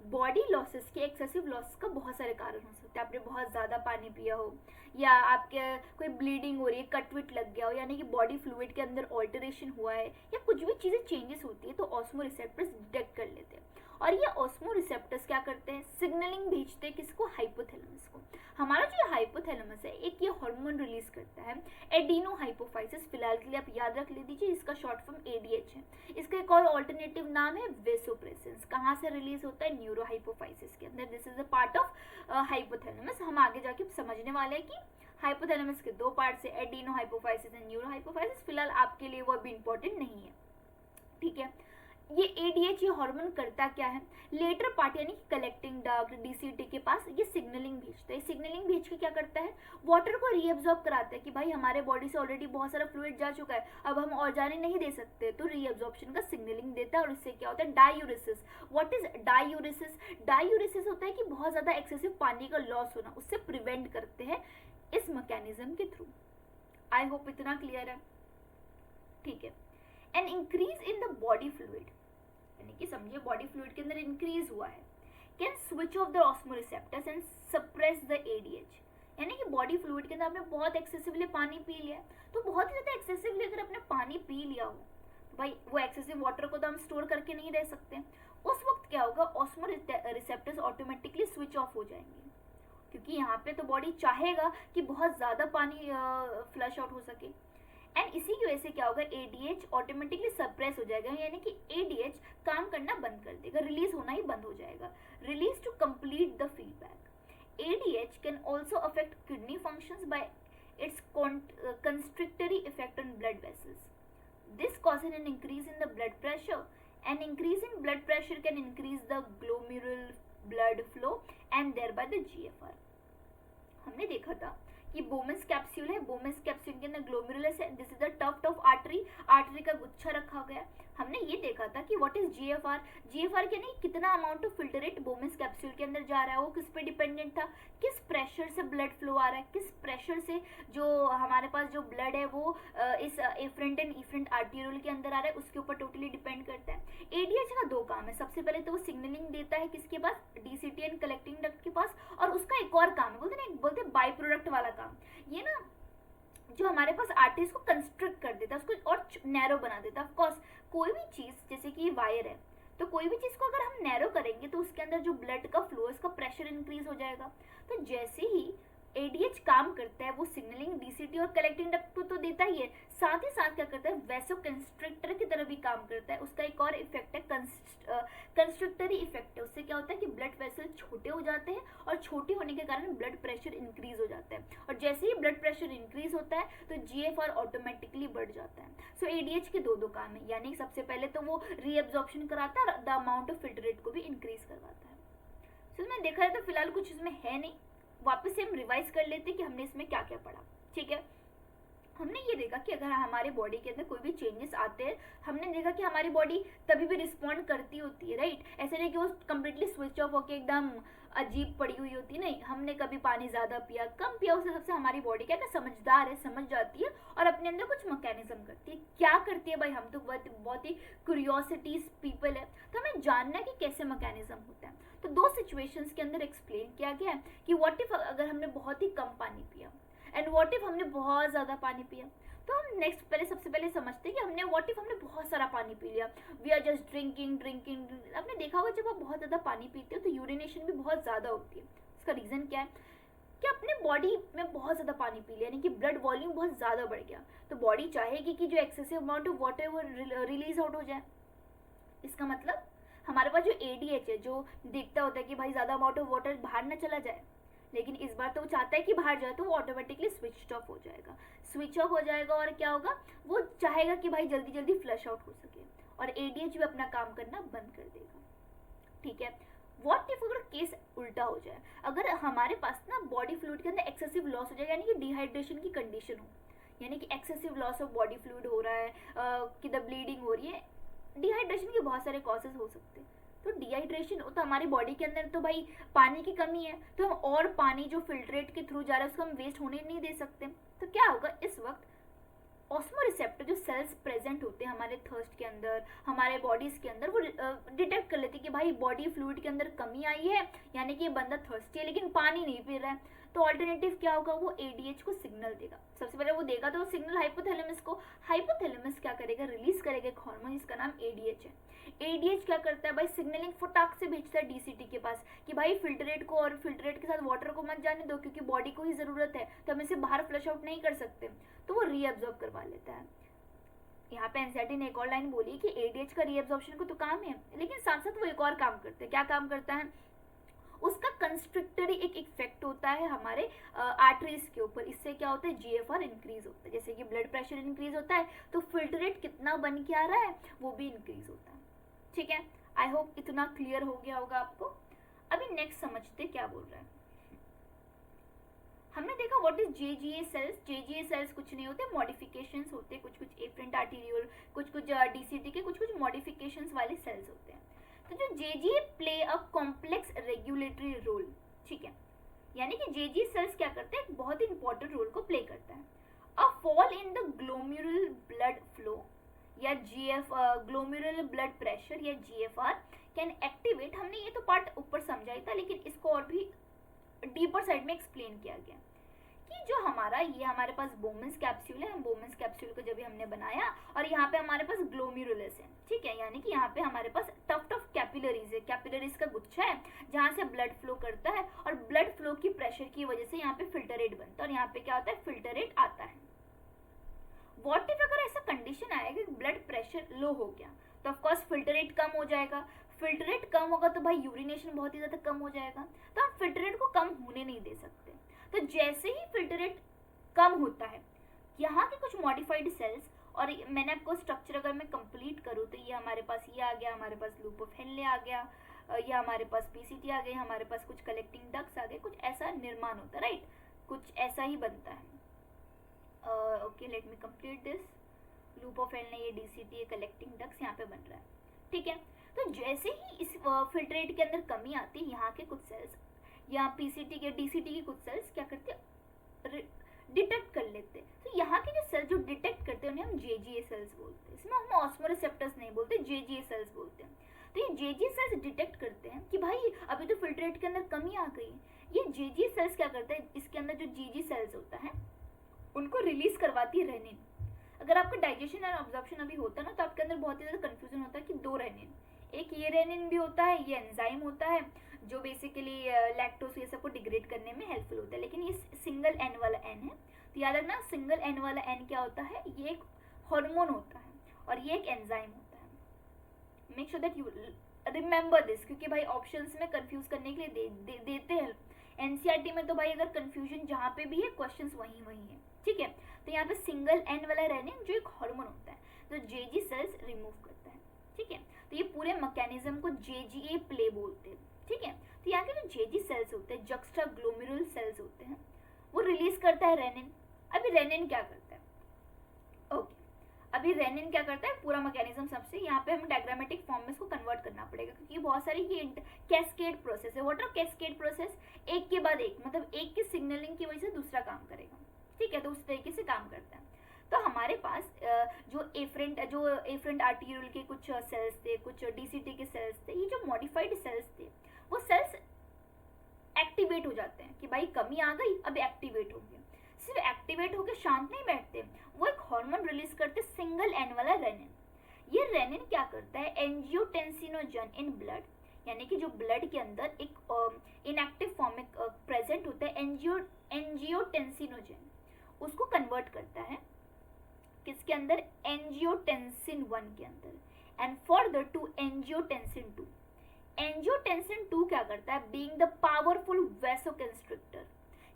बॉडी लॉसेस के, एक्सेसिव लॉस का बहुत सारे कारण हो सकते हैं। आपने बहुत ज़्यादा पानी पिया हो, या आपके कोई ब्लीडिंग हो रही है, कट विट लग गया हो, यानी कि बॉडी फ्लूइड के अंदर ऑल्टरेशन हुआ है, या कुछ भी चीज़ें चेंजेस होती है, तो ऑस्मो रिसेप्टर्स डिटेक्ट कर लेते हैं। और ये ऑस्मो रिसेप्टर्स क्या करते हैं, सिग्नलिंग भेजते हैं किसको, हाइपोथैलेमस को। हमारा जो हाइपोथैलेमस है, एक ये हार्मोन रिलीज करता है एडिनो हाइपोफाइसिस। फिलहाल के लिए आप याद रख ले दीजिए, इसका शॉर्ट फॉर्म एडीएच है। इसका एक और ऑल्टरनेटिव नाम है वेसोप्रेसिन। कहाँ से रिलीज होता है, न्यूरो हाइपोफाइसिस के अंदर। This is a part of hypothalamus. हम आगे जाके समझने वाले हैं कि हाइपोथैलेमस के दो पार्ट्स है, adeno hypophysis and neuro hypophysis. फिलहाल आपके लिए वो अभी इंपॉर्टेंट नहीं है, ठीक है। ये एडीएच, ये हार्मोन करता क्या है, लेटर पार्ट यानी कि कलेक्टिंग डक्ट, डीसीटी के पास ये सिग्नलिंग भेजता है। सिग्नलिंग भेज के क्या करता है, वाटर को रीअब्सॉर्ब कराता है कि भाई हमारे बॉडी से ऑलरेडी बहुत सारा फ्लूइड जा चुका है, अब हम और जाने नहीं दे सकते, तो रीअब्सॉर्प्शन का सिग्नलिंग देता है। और इससे क्या होता है, diuresis. What is diuresis, diuresis होता है कि बहुत ज्यादा एक्सेसिव पानी का लॉस होना, उससे प्रिवेंट करते हैं इस मैकेनिज्म के थ्रू। आई होप इतना क्लियर है, ठीक है। An increase in the body fluid, यानी कि समझिए बॉडी फ्लूइड के अंदर इंक्रीज हुआ है, can switch off the osmo receptors and suppress the ADH. यानी कि बॉडी फ्लूइड के अंदर आपने बहुत एक्सेसिवली पानी पी लिया, तो बहुत ही ज्यादा एक्सेसिवली अगर आपने पानी पी लिया हो, तो भाई वो एक्सेसिव वाटर को तो हम स्टोर करके नहीं रह सकते। उस वक्त क्या होगा, osmo receptors automatically switch off हो जाएंगे, क्योंकि यहाँ पे तो बॉडी चाहेगा कि बहुत ज्यादा पानी फ्लश आउट हो सके। एंड इसी की वजह से क्या होगा, एडीएच ऑटोमेटिकली सप्रेस हो जाएगा, यानी कि एडीएच काम करना बंद कर देगा, रिलीज होना ही बंद हो जाएगा। Release to complete the feedback. ADH can also affect kidney functions by its constrictory effect on blood vessels. This causes an increase in the blood pressure. An increase in blood pressure can increase the glomerular blood flow and thereby the GFR. हमने देखा था कि बोमेंस कैप्सूल है, बोमेंस कैप्सूल के अंदर ग्लोमेरुलस है, this is the tuft of artery, artery का गुच्छा रखा गया। हमने ये देखा था कि व्हाट इज जीएफआर, जीएफआर के नहीं कितना अमाउंट ऑफ फिल्टरेट बोमेंस कैप्सूल के अंदर जा रहा है, वो किस पे डिपेंडेंट था, किस प्रेशर से ब्लड फ्लो आ रहा है, किस प्रेशर से जो हमारे पास जो ब्लड है वो इस एफरेंट एंड इफरेंट आर्टेरियोल के अंदर आ रहा है, उसके ऊपर टोटली डिपेंड करता है। एडीएच का दो काम है, सबसे पहले तो वो सिग्नलिंग देता है किसके पास, डीसीटी एंड कलेक्टिंग डक्ट के पास, और उसका एक और काम है, बोलते बाई प्रोडक्ट वाला काम, ये ना जो हमारे पास आर्टरीज को कंस्ट्रक्ट कर देता है, उसको और नैरो बना देता है। ऑफ कोर्स कोई भी चीज, जैसे कि वायर है, तो कोई भी चीज को अगर हम नैरो करेंगे तो उसके अंदर जो ब्लड का फ्लो है, उसका प्रेशर इंक्रीज हो जाएगा। तो जैसे ही एडीएच काम करता है, वो सिग्नलिंग डीसीटी और कलेक्टिंग डक्ट को तो देता ही है, साथ ही साथ क्या करता है, वैसो कंस्ट्रिक्टर की तरह भी काम करता है। उसका एक और इफेक्ट है कंस्ट्रिक्टरी इफेक्ट है। उससे क्या होता है कि ब्लड वेसल छोटे हो जाते हैं, और छोटे होने के कारण ब्लड प्रेशर इंक्रीज हो जाता है, और जैसे ही ब्लड प्रेशर इंक्रीज होता है तो जीएफआर ऑटोमेटिकली बढ़ जाता है। सो एडीएच के दो काम है, यानी सबसे पहले तो वो रीअब्जॉर्प्शन कराता है और द अमाउंट ऑफ फिल्टरेट को भी इंक्रीज करवाता है। सो मैं देखा है तो फिलहाल कुछ इसमें है नहीं, वापस से हम रिवाइज कर लेते हैं कि हमने इसमें क्या क्या पढ़ा, ठीक है। हमने ये देखा कि अगर हमारे बॉडी के अंदर कोई भी चेंजेस आते हैं, हमने देखा कि हमारी बॉडी तभी भी रिस्पॉन्ड करती होती है, राइट। ऐसे नहीं कि वो कम्प्लीटली स्विच ऑफ होकर एकदम अजीब पड़ी हुई होती, नहीं, हमने कभी पानी ज़्यादा पिया कम पिया उस हिसाब से हमारी बॉडी क्या है ना, समझदार है, समझ जाती है और अपने अंदर कुछ मैकेनिज्म करती है। क्या करती है भाई, हम तो बहुत ही क्यूरियोसिटीज पीपल है, तो हमें जानना है कि कैसे मैकेनिज्म होता है। तो दो सिचुएशंस के अंदर एक्सप्लेन किया गया है कि व्हाट इफ अगर हमने बहुत ही कम पानी पिया एंड व्हाट इफ हमने बहुत ज़्यादा पानी पिया। तो हम नेक्स्ट सबसे पहले समझते हैं कि हमने व्हाट इफ हमने बहुत सारा पानी पी लिया, वी आर जस्ट ड्रिंकिंग। आपने देखा होगा जब आप बहुत ज़्यादा पानी पीते हो तो यूरिनेशन भी बहुत ज़्यादा होती है। इसका रीज़न क्या है कि अपने बॉडी में बहुत ज़्यादा पानी पी लिया, यानी कि ब्लड वॉल्यूम बहुत ज़्यादा बढ़ गया, तो बॉडी चाहेगी कि जो एक्सेसिव अमाउंट ऑफ वाटर वो रिलीज आउट हो जाए। इसका मतलब हमारे पास जो ADH है, जो देखता होता है कि भाई ज़्यादा अमाउंट ऑफ वाटर बाहर ना चला जाए, लेकिन इस बार तो वो चाहता है कि बाहर जाए, तो वो ऑटोमेटिकली स्विच ऑफ हो जाएगा और क्या होगा, वो चाहेगा कि भाई जल्दी जल्दी फ्लश आउट हो सके और ADH भी अपना काम करना बंद कर देगा। ठीक है, व्हाट इफ अगर केस उल्टा हो जाए, अगर हमारे पास ना बॉडी फ्लूइड के अंदर एक्सेसिव लॉस हो जाएगा, यानी कि डिहाइड्रेशन की कंडीशन हो, यानी कि excessive loss of body fluid हो रहा है, कि द ब्लीडिंग हो रही है। डिहाइड्रेशन के बहुत सारे कॉजेज हो सकते हैं। तो डिहाइड्रेशन हो तो हमारी बॉडी के अंदर तो भाई पानी की कमी है, तो हम और पानी जो फिल्ट्रेट के थ्रू जा रहा है उसको हम वेस्ट होने नहीं दे सकते। तो क्या होगा, इस वक्त ऑस्मोरिसेप्टर जो सेल्स प्रेजेंट होते हैं हमारे थर्स्ट के अंदर, हमारे बॉडीज के अंदर, वो डिटेक्ट कर लेते हैं कि भाई बॉडी फ्लूइड के अंदर कमी आई है, यानी कि ये बंदा थर्स्टी है लेकिन पानी नहीं पी रहा है। तो ऑल्टरनेटिव क्या होगा, वो ADH को सिग्नल देगा। सबसे पहले वो देगा तो वो सिग्नल हाइपोथैलेमस को, हाइपोथैलेमस क्या करेगा, रिलीज करेगा एक हार्मोन जिसका नाम ADH है। ADH क्या करता है भाई, सिग्नलिंग फटाक से भेजता है DCT के पास कि भाई फिल्टरेट को और फिल्टरेट के साथ वाटर को मत जाने दो, क्योंकि बॉडी को ही जरूरत है, तो हम इसे बाहर फ्लश आउट नहीं कर सकते, तो वो रीअब्जॉर्ब करवा लेता है। यहाँ पे एनसीईआरटी ने एक और लाइन बोली कि ADH का रीअब्जॉर्प्शन को तो काम है, लेकिन साथ साथ वो एक और काम करते हैं। क्या काम करता है, उसका कंस्ट्रिक्टरी एक इफेक्ट होता है हमारे आर्टरीज के ऊपर। इससे क्या होता है, GFR इंक्रीज होता है। जैसे कि ब्लड प्रेशर इंक्रीज होता है तो फिल्टरेट कितना बन के आ रहा है वो भी इंक्रीज होता है। ठीक है, आई होप इतना क्लियर हो गया होगा आपको। अभी नेक्स्ट समझते क्या बोल रहा है। हमने देखा what is JGA cells. JGA cells कुछ नहीं होते, मॉडिफिकेशंस होते, कुछ एफरेंट आर्टीरियोल, कुछ DCT के कुछ मॉडिफिकेशंस वाले सेल्स होते हैं। तो जो JGA play a complex regulatory role, ठीक है, यानी कि JGA सेल्स क्या करते हैं, एक बहुत ही इंपॉर्टेंट रोल को प्ले करता है। A fall in the glomerular blood flow या ग्लोमेरुलर ब्लड प्रेशर या GFR कैन एक्टिवेट। हमने ये तो पार्ट ऊपर समझा ही था, लेकिन इसको और भी डीपर साइड में एक्सप्लेन किया गया कि जो ये हमारे पास बोमेंस कैप्सूल है, बोमेंस कैप्सूल को जब भी हमने बनाया और यहाँ पे हमारे पास ग्लोमेरुलस है, ठीक है, यानी कि यहाँ पे हमारे पास टफ्ट ऑफ कैपिलरीज है, कैपिलरीज का गुच्छा है जहाँ से ब्लड फ्लो करता है और ब्लड फ्लो की प्रेशर की वजह से यहाँ पे फिल्टरेट बनता है और यहाँ पे क्या होता है, फिल्टरेट आता है। व्हाट इफ अगर ऐसा कंडीशन आएगा कि ब्लड प्रेशर लो हो गया तो ऑफकोर्स फिल्टरेट कम हो जाएगा, फिल्टरेट कम होगा तो भाई यूरिनेशन बहुत ही ज़्यादा कम हो जाएगा, तो हम फिल्टरेट को कम होने नहीं दे सकते। तो जैसे ही फिल्टरेट कम होता है, यहाँ के कुछ मॉडिफाइड सेल्स, और मैंने आपको स्ट्रक्चर अगर मैं कंप्लीट करूँ तो ये हमारे पास ये आ गया, हमारे पास लूप ऑफ हेनले आ गया, या हमारे पास PCT आ गई, हमारे पास कुछ कलेक्टिंग डक्ट्स आ गए, कुछ ऐसा निर्माण होता है, राइट, कुछ ऐसा ही बनता है। Okay, let me complete this. Loop of Henley, ये DCT, ये कलेक्टिंग डक्ट्स यहाँ पे बन रहा है, ठीक है। तो जैसे ही इस फिल्टरेट के अंदर कमी आती है, यहाँ के कुछ सेल्स या PCT के DCT के कुछ सेल्स क्या करते हैं, डिटेक्ट कर लेते हैं। तो यहाँ के जो सेल्स जो डिटेक्ट करते हैं उन्हें हम JGA सेल्स बोलते हैं। इसमें हम ऑस्मोरिसेप्टर्स नहीं बोलते, JGA सेल्स बोलते हैं। तो ये JGA सेल्स डिटेक्ट करते हैं कि भाई अभी तो फिल्टरेट के अंदर कमी आ गई। ये JGA सेल्स क्या करते हैं, इसके अंदर जो GG सेल्स होता है उनको रिलीज करवाती है रेनिन। अगर आपका डाइजेशन और ऑब्जॉर्प्शन अभी होता है ना, तो आपके अंदर बहुत ही ज़्यादा कन्फ्यूजन होता है कि दो रेनिन, एक ये रेनिन भी होता है, ये एंजाइम होता है जो बेसिकली लैक्टोज ये सबको डिग्रेड करने में हेल्पफुल होता है, लेकिन ये सिंगल एन वाला एन है। तो याद रखना, सिंगल एन वाला एन क्या होता है, ये एक हार्मोन होता है और ये एक एंजाइम होता है। Make sure that you remember this, क्योंकि भाई ऑप्शंस में कंफ्यूज करने के लिए देते हैं। एनसीईआरटी में तो भाई अगर कंफ्यूजन जहाँ पे भी है, क्वेश्चंस वहीं है, ठीक है। तो यहाँ पे सिंगल एन वाला रेनिन जो एक हार्मोन होता है, तो जेजी सेल्स रिमूव करता है, ठीक है। तो ये पूरे मैकेनिज्म को JGA प्ले बोलते हैं, ठीक है। तो यहाँ के जो जेजी सेल्स होते हैं, जक्स्टा ग्लोमेरुलर सेल्स होते हैं, वो रिलीज करता है रेनिन। अभी रेनिन क्या करता है, ओके, अभी रेनिन क्या करता है, पूरा मैकेनिज्म सबसे यहाँ पे हमें डायग्रामेटिक फॉर्म में इसको कन्वर्ट करना पड़ेगा, क्योंकि बहुत सारी ये कैस्केड प्रोसेस है। व्हाट आर कैस्केड प्रोसेस, एक के बाद एक, मतलब एक की सिग्नलिंग की वजह से दूसरा काम करेगा, ठीक है, तो उस तरीके से काम करता है। तो हमारे पास जो एफरेंट आर्टिक्यूल के कुछ सेल्स थे, कुछ डीसीटी के सेल्स थे, ये जो मॉडिफाइड सेल्स थे वो सेल्स एक्टिवेट हो जाते हैं कि भाई कमी आ गई, अब एक्टिवेट हो गया। सिर्फ एक्टिवेट होकर शांत नहीं बैठते, वो एक हार्मोन रिलीज करते, सिंगल एन वाला रेनिन। ये रेनिन क्या करता है, एंजियोटेंसिनोजन इन ब्लड, यानी कि जो ब्लड के अंदर एक इनएक्टिव फॉर्म में प्रेजेंट होता है एंजियोटेंसिनोजन, उसको कन्वर्ट करता है किसके अंदर, एंजियोटेंसिन 1 के अंदर, and further to angiotensin 2। Angiotensin 2 क्या करता है, बीइंग द पावरफुल वैसोकंस्ट्रिक्टर,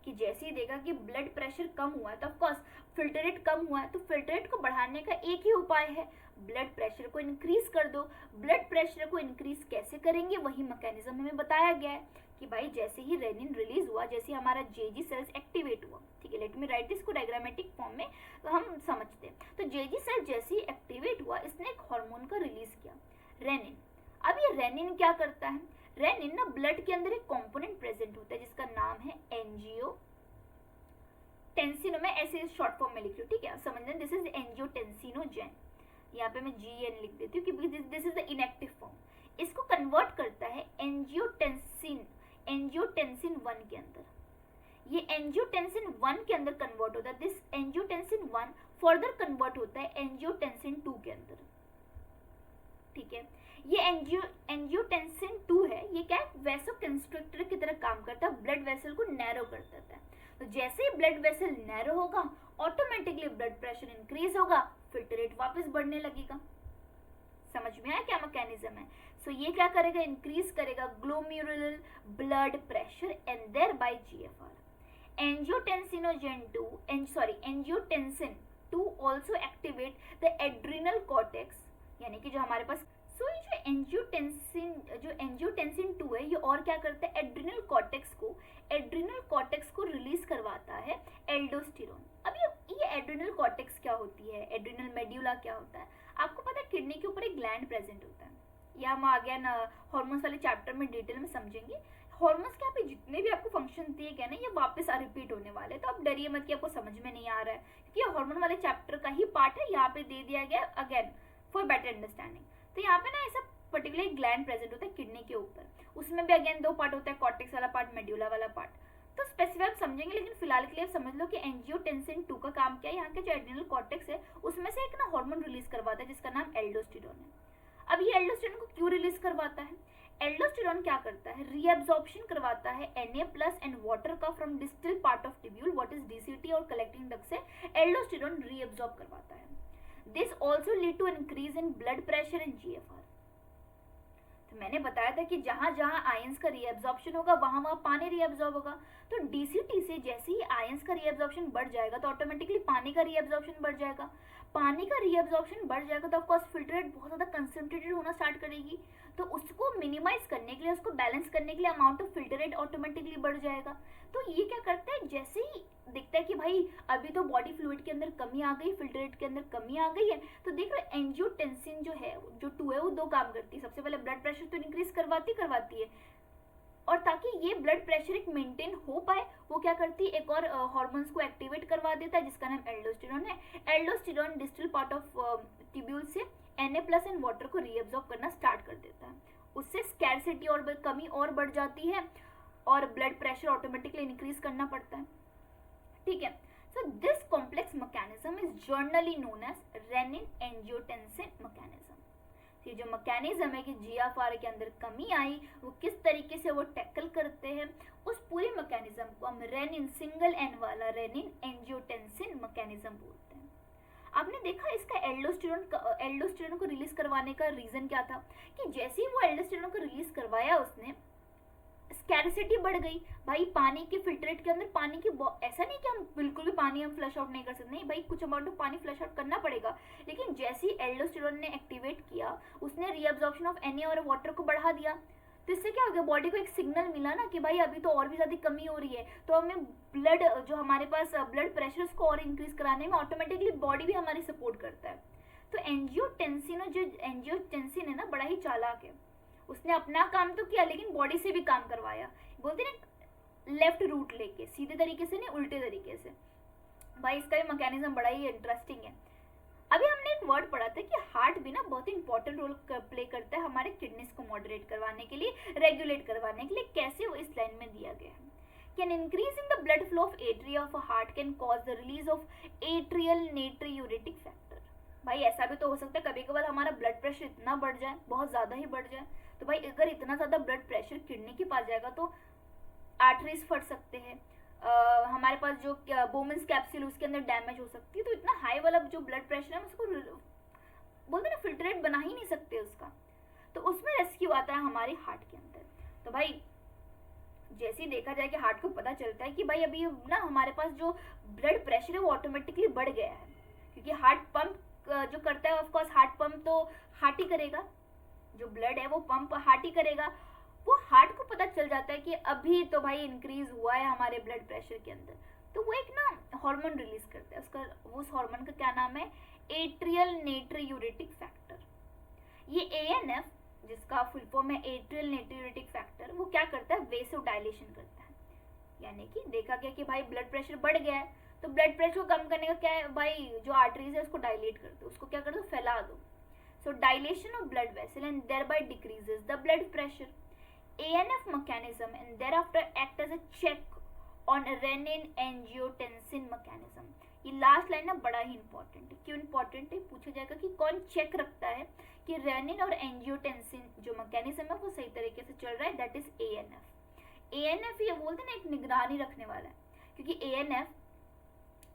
कि जैसे ही देखा कि ब्लड प्रेशर कम हुआ है तो ऑफकोर्स फिल्टर रेट कम हुआ है, तो फिल्टर रेट को बढ़ाने का एक ही उपाय है, ब्लड प्रेशर को इंक्रीज कर दो। ब्लड प्रेशर को इंक्रीज कैसे करेंगे, वही मैकेनिज्म हमें बताया गया है कि भाई जैसे ही रेनिन रिलीज हुआ, जैसे हमारा जेजी सेल्स एक्टिवेट हुआ, ठीक है, लेट मी राइट दिस को डायग्रामेटिक फॉर्म में तो हम समझते हैं। तो जेजी सेल जैसे ही एक्टिवेट हुआ, इसने एक हार्मोन का रिलीज किया, रेनिन। अब ये रेनिन क्या करता है, रेनिन ना ब्लड के अंदर एक कंपोनेंट प्रेजेंट होता है जिसका नाम है एंजियोटेंसिनो, मैं ऐसे शॉर्ट फॉर्म में लिख रही हूँ, ठीक है, समझना, दिस इज एंजियोटेंसिनोजेन, यहाँ पे मैं GN लिख देती हूँ क्योंकि this is the inactive form. इसको कन्वर्ट करता है एंजियोटेंसिन 1 के अंदर, ये एंजियोटेंसिन 1 के अंदर कन्वर्ट होता है, दिस एंजियोटेंसिन 1 फर्दर कन्वर्ट होता है एंजियोटेंसिन 2 के अंदर, ठीक है। ये एंजियोटेंसिन 2 है, ये क्या है, वैसोकंस्ट्रिक्टर की तरह काम करता है, ब्लड वेसल को नैरो कर देता है। तो जैसे ही ब्लड वेसल नैरो होगा, ऑटोमेटिकली ब्लड प्रेशर इंक्रीज होगा, फिल्टर रेट वापस बढ़ने लगेगा। समझ में आया क्या मैकेनिज्म है। सो ये क्या करेगा, इंक्रीज करेगा glomerular blood pressure and thereby GFR। Angiotensin 2 also activate the adrenal cortex, यानी कि जो हमारे पास, सो ये जो एंजियोटेंसिन 2 है, ये और क्या करता है, एड्रिनल कॉर्टेक्स को रिलीज करवाता है एल्डोस्टेरोन। अब ये एड्रिनल कॉर्टेक्स क्या होती है, एड्रिनल मेड्यूला क्या होता है, आपको पता है किडनी के ऊपर एक ग्लैंड प्रेजेंट होता है, या हम आगे ना हार्मोन्स वाले चैप्टर में डिटेल में समझेंगे। हार्मोन्स के यहाँ पे जितने भी आपको फंक्शन दिए गए ना, ये वापस रिपीट होने वाले, तो आप डरिए मत कि आपको समझ में नहीं आ रहा है, क्योंकि ये हार्मोन वाले चैप्टर का ही पार्ट है, यहाँ पे दे दिया गया अगेन फॉर बेटर अंडरस्टैंडिंग। तो यहाँ पे ना ऐसा पर्टिकुलर ग्लैंड प्रेजेंट होता है किडनी के ऊपर, उसमें भी अगेन 2 पार्ट होता है, कॉर्टेक्स वाला पार्ट, मेड्यूला वाला पार्ट, तो स्पेसिफिक समझेंगे, लेकिन फिलहाल के लिए आप समझ लो कि एंजियोटेंसिन 2 का काम क्या है, यहाँ के जो एड्रिनल कॉर्टेक्स है उसमें से एक ना हार्मोन रिलीज करवाता है जिसका नाम एल्डोस्टेरोन है। अब ये एल्डोस्टेरोन को क्यों रिलीज करवाता है, एल्डोस्टेरोन क्या करता है, रीअब्जॉर्प्शन करवाता है Na+ एंड वाटर का from distal part of tubule, what is DCT और कलेक्टिंग डक्ट से एल्डोस्टेरोन रीअब्जॉर्ब करवाता है। This also lead to increase in blood pressure and GFR। तो मैंने बताया था कि जहां जहां आयंस का रीअब्जॉर्प्शन होगा वहां वहां पानी रीअब्जॉर्ब होगा, तो DCT से जैसे ही आयंस का रीअब्जॉर्प्शन बढ़ जाएगा तो ऑटोमेटिकली पानी का रीअब्जॉर्प्शन बढ़ जाएगा, पानी का रीअब्जॉर्प्शन बढ़ जाएगा तो ऑफकोर्स फिल्टर रेट बहुत ज़्यादा कंसंट्रेटेड होना स्टार्ट करेगी, तो उसको मिनिमाइज करने के लिए, उसको बैलेंस करने के लिए amount of filter rate automatically बढ़ जाएगा। तो ये क्या करता है, जैसे ही दिखता है कि भाई अभी तो बॉडी फ्लूइड के अंदर कमी आ गई, फिल्टर रेट के अंदर कमी आ गई है, तो देख रहे एंजियोटेंसिन जो है, जो 2 है, वो 2 काम करती है। सबसे पहले ब्लड प्रेशर तो इंक्रीज करवाती है, और ताकि ये ब्लड प्रेशर एक मेंटेन हो पाए, वो क्या करती है, एक और हार्मोन्स को एक्टिवेट करवा देता है जिसका नाम एल्डोस्टेरोन है। Aldosterone distal part of tubule से Na+ एंड वाटर को रीअब्जॉर्ब करना स्टार्ट कर देता है, उससे स्कैरसिटी और कमी और बढ़ जाती है और ब्लड प्रेशर ऑटोमेटिकली इंक्रीज करना पड़ता है, ठीक है। So this complex mechanism is generally known as renin angiotensin mechanism. ये जो मैकेनिज्म है कि GFR के अंदर कमी आई, वो किस तरीके से वो टैकल करते हैं, उस पूरे मैकेनिज्म को हम रेनिन, सिंगल एन वाला रेनिन एंजियोटेंसिन मैकेनिज्म बोलते हैं। आपने देखा इसका एल्डोस्टेरोन को रिलीज करवाने का रीजन क्या था, कि जैसे ही वो एल्डोस्टेरोन को रिलीज करवाया उसने, स्कैरसिटी बढ़ गई, भाई पानी के फिल्ट्रेट के अंदर पानी की, ऐसा नहीं कि हम बिल्कुल भी पानी हम फ्लश आउट नहीं कर सकते, नहीं भाई कुछ अमाउंट ऑफ पानी फ्लश आउट करना पड़ेगा, लेकिन जैसे ही एल्डोस्टेरोन ने एक्टिवेट किया, उसने रीअब्जॉर्प्शन ऑफ Na और वाटर को बढ़ा दिया, तो इससे क्या हो गया, बॉडी को एक सिग्नल मिला ना कि भाई अभी तो और भी ज्यादा कमी हो रही है, तो हमें ब्लड, जो हमारे पास ब्लड प्रेशर, उसको और इंक्रीज कराने में ऑटोमेटिकली बॉडी भी हमारी सपोर्ट करता है। तो एंजियोटेंसिन है ना, बड़ा ही चालाक है। उसने अपना काम तो किया लेकिन बॉडी से भी काम करवाया। बोलते ना लेफ्ट रूट लेके, सीधे तरीके से नहीं, उल्टे तरीके से। भाई इसका भी मैकेनिज्म बड़ा ही इंटरेस्टिंग है। अभी हमने एक वर्ड पढ़ा था कि हार्ट भी ना बहुत इंपॉर्टेंट रोल प्ले करता है हमारे किडनीज को मॉडरेट करवाने के लिए, रेगुलेट करवाने के लिए। कैसे, वो इस लाइन में दिया गया है। Can increase in the blood flow of atria of a heart can cause the release of atrial natriuretic factor। भाई ऐसा भी तो हो सकता है कभी कभार हमारा ब्लड प्रेशर इतना बढ़ जाए, बहुत ज़्यादा ही बढ़ जाए। तो भाई अगर इतना ज़्यादा ब्लड प्रेशर किडनी के पास जाएगा तो आर्टरीज फट सकते हैं, हमारे पास जो बोमेंस कैप्सूल उसके अंदर डैमेज हो सकती है। तो इतना हाई वाला जो ब्लड प्रेशर है उसको बोलते ना फिल्ट्रेट बना ही नहीं सकते उसका, तो उसमें रेस्क्यू आता है हमारे हार्ट के अंदर। तो भाई जैसे ही देखा जाए कि हार्ट को पता चलता है कि भाई अभी ना हमारे पास जो ब्लड प्रेशर है वो ऑटोमेटिकली बढ़ गया है, क्योंकि हार्ट पंप जो करता है ऑफकोर्स हार्ट पंप तो हार्ट ही करेगा, जो ब्लड है वो पंप हार्ट ही करेगा। वो हार्ट को पता चल जाता है कि अभी तो भाई इंक्रीज हुआ है हमारे ब्लड प्रेशर के अंदर, तो वो एक ना हार्मोन रिलीज करता है। उसका उस हार्मोन का क्या नाम है, एट्रियल नेट्रियूरेटिक फैक्टर। ये ANF जिसका फुल फॉर्म है एट्रियल नेट्रियूरेटिक फैक्टर, वो क्या करता है, वेसोडाइलेशन करता है। यानी कि देखा गया कि भाई ब्लड प्रेशर बढ़ गया है तो ब्लड प्रेशर को कम करने का क्या है भाई, जो आर्टरीज है उसको डायलेट कर दो, उसको क्या कर दो, फैला दो। So dilation of blood vessel and thereby decreases the blood pressure. ANF mechanism and thereafter act as a check on renin-angiotensin mechanism। ये लास्ट लाइन ना बड़ा ही इंपॉर्टेंट है। क्यों इंपॉर्टेंट है, पूछा जाएगा कि कौन चेक रखता है कि रेनिन और एंजियोटेंसिन जो मैकेनिज्म है वो सही तरीके से चल रहा है, दैट इज ANF। ANF ये बोलते हैं ना एक निगरानी रखने वाला है, क्योंकि ANF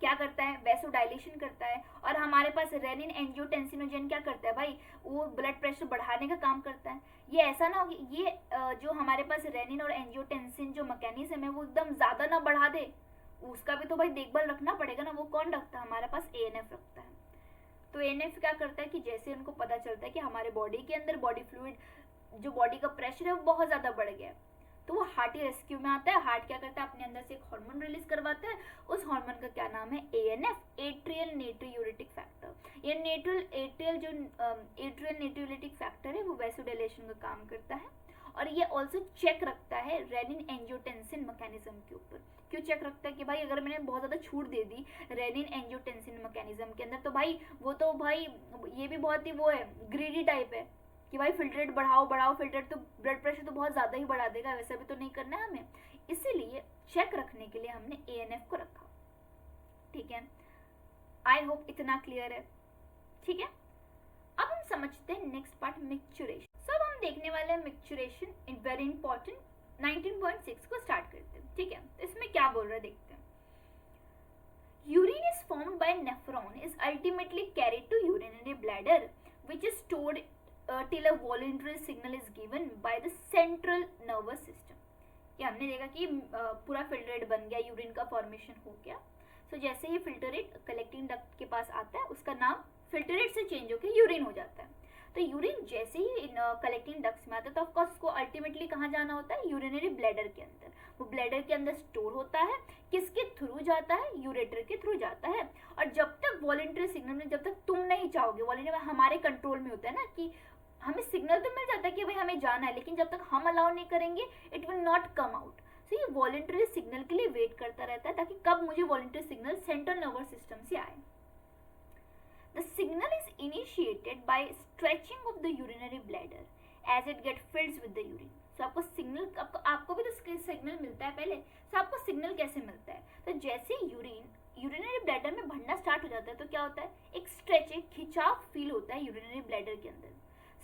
क्या करता है, वैसोडाइलेशन करता है, और हमारे पास रेनिन एंजियोटेंसिनोजन क्या करता है भाई, वो ब्लड प्रेशर बढ़ाने का काम करता है। ये ऐसा ना हो कि ये जो हमारे पास रेनिन और एंजियोटेंसिन जो मैकेनिज्म है वो एकदम ज़्यादा ना बढ़ा दे, उसका भी तो भाई देखभाल रखना पड़ेगा ना। वो कौन रखता है, हमारे पास ANF रखता है। तो ANF क्या करता है कि जैसे उनको पता चलता है कि हमारे बॉडी के अंदर बॉडी फ्लूइड जो बॉडी का प्रेशर है वो बहुत ज़्यादा बढ़ गया है, तो वो हार्ट ही रेस्क्यू में आता है। हार्ट क्या करता है, अपने अंदर से एक हार्मोन रिलीज करवाता है। उस हार्मोन का क्या नाम है, ANF, एट्रियल नेट्रियूरेटिक फैक्टर। ये एट्रियल नेट्रियूरेटिक फैक्टर है वो वैसोडाइलेशन का काम करता है, और ये ऑल्सो चेक रखता है रेनिन एंजियोटेंसिन मैकेनिज्म के ऊपर। क्यों चेक रखता है कि भाई अगर मैंने बहुत ज़्यादा छूट दे दी रेनिन एंजियोटेंसिन मैकेनिज्म के अंदर तो भाई वो तो भाई ये भी बहुत ही वो है, ग्रीडी टाइप है कि भाई फिल्ट्रेट बढ़ाओ बढ़ाओ, फिल्ट्रेट तो ब्लड प्रेशर तो बहुत ज़्यादा ही बढ़ा देगा, वैसा भी तो नहीं करना है हमें। इसीलिए चेक रखने के लिए हमने ANF को रखा। ठीक है, आई होप इतना क्लियर है। ठीक है, अब हम समझते हैं नेक्स्ट पार्ट, मिक्चुरेशन। सब हम देखने वाले हैं मिक्चुरेशन, इन वेरी इंपॉर्टेंट। 19.6 को स्टार्ट करते हैं। ठीक है, तो इसमें क्या बोल रहा है देखते हैं। Urine is formed by nephron is ultimately carried to urinary bladder which is stored till a voluntary signal is given by the central nervous system। ये हमने देखा कि पूरा फिल्ट्रेट बन गया, यूरिन का फॉर्मेशन हो गया। सो जैसे ही फिल्ट्रेट कलेक्टिंग डक्ट के पास आता है उसका नाम फिल्ट्रेट से चेंज होकर यूरिन हो जाता है। तो यूरिन जैसे ही कलेक्टिंग डक्ट्स में आता है तो ऑफकोर्स उसको अल्टीमेटली कहाँ जाना होता है, यूरिनरी ब्लैडर के अंदर। वो ब्लैडर के अंदर स्टोर होता है, किसके थ्रू जाता है, यूरेटर के थ्रू जाता है। और जब तक वॉलंटरी सिग्नल में, जब तक तुम नहीं चाहोगे, वॉलंटरी हमारे कंट्रोल में होता है ना कि हमें सिग्नल तो मिल जाता है कि भाई हमें जाना है, लेकिन जब तक हम अलाउ नहीं करेंगे it will not come out. So ये वॉलंटरी सिग्नल के लिए वेट करता रहता है ताकि कब मुझे voluntary signal central nervous system से आए। The signal is initiated by stretching of the urinary bladder as it gets filled with the urine। So आपको सिग्नल, आपको भी तो सिग्नल मिलता है पहले। So आपको सिग्नल कैसे मिलता है, तो जैसे यूरिनरी ब्लैडर में भरना स्टार्ट हो जाता है तो क्या होता है, एक स्ट्रेच, एक खिंचाव फील होता है यूरिनरी ब्लैडर के अंदर।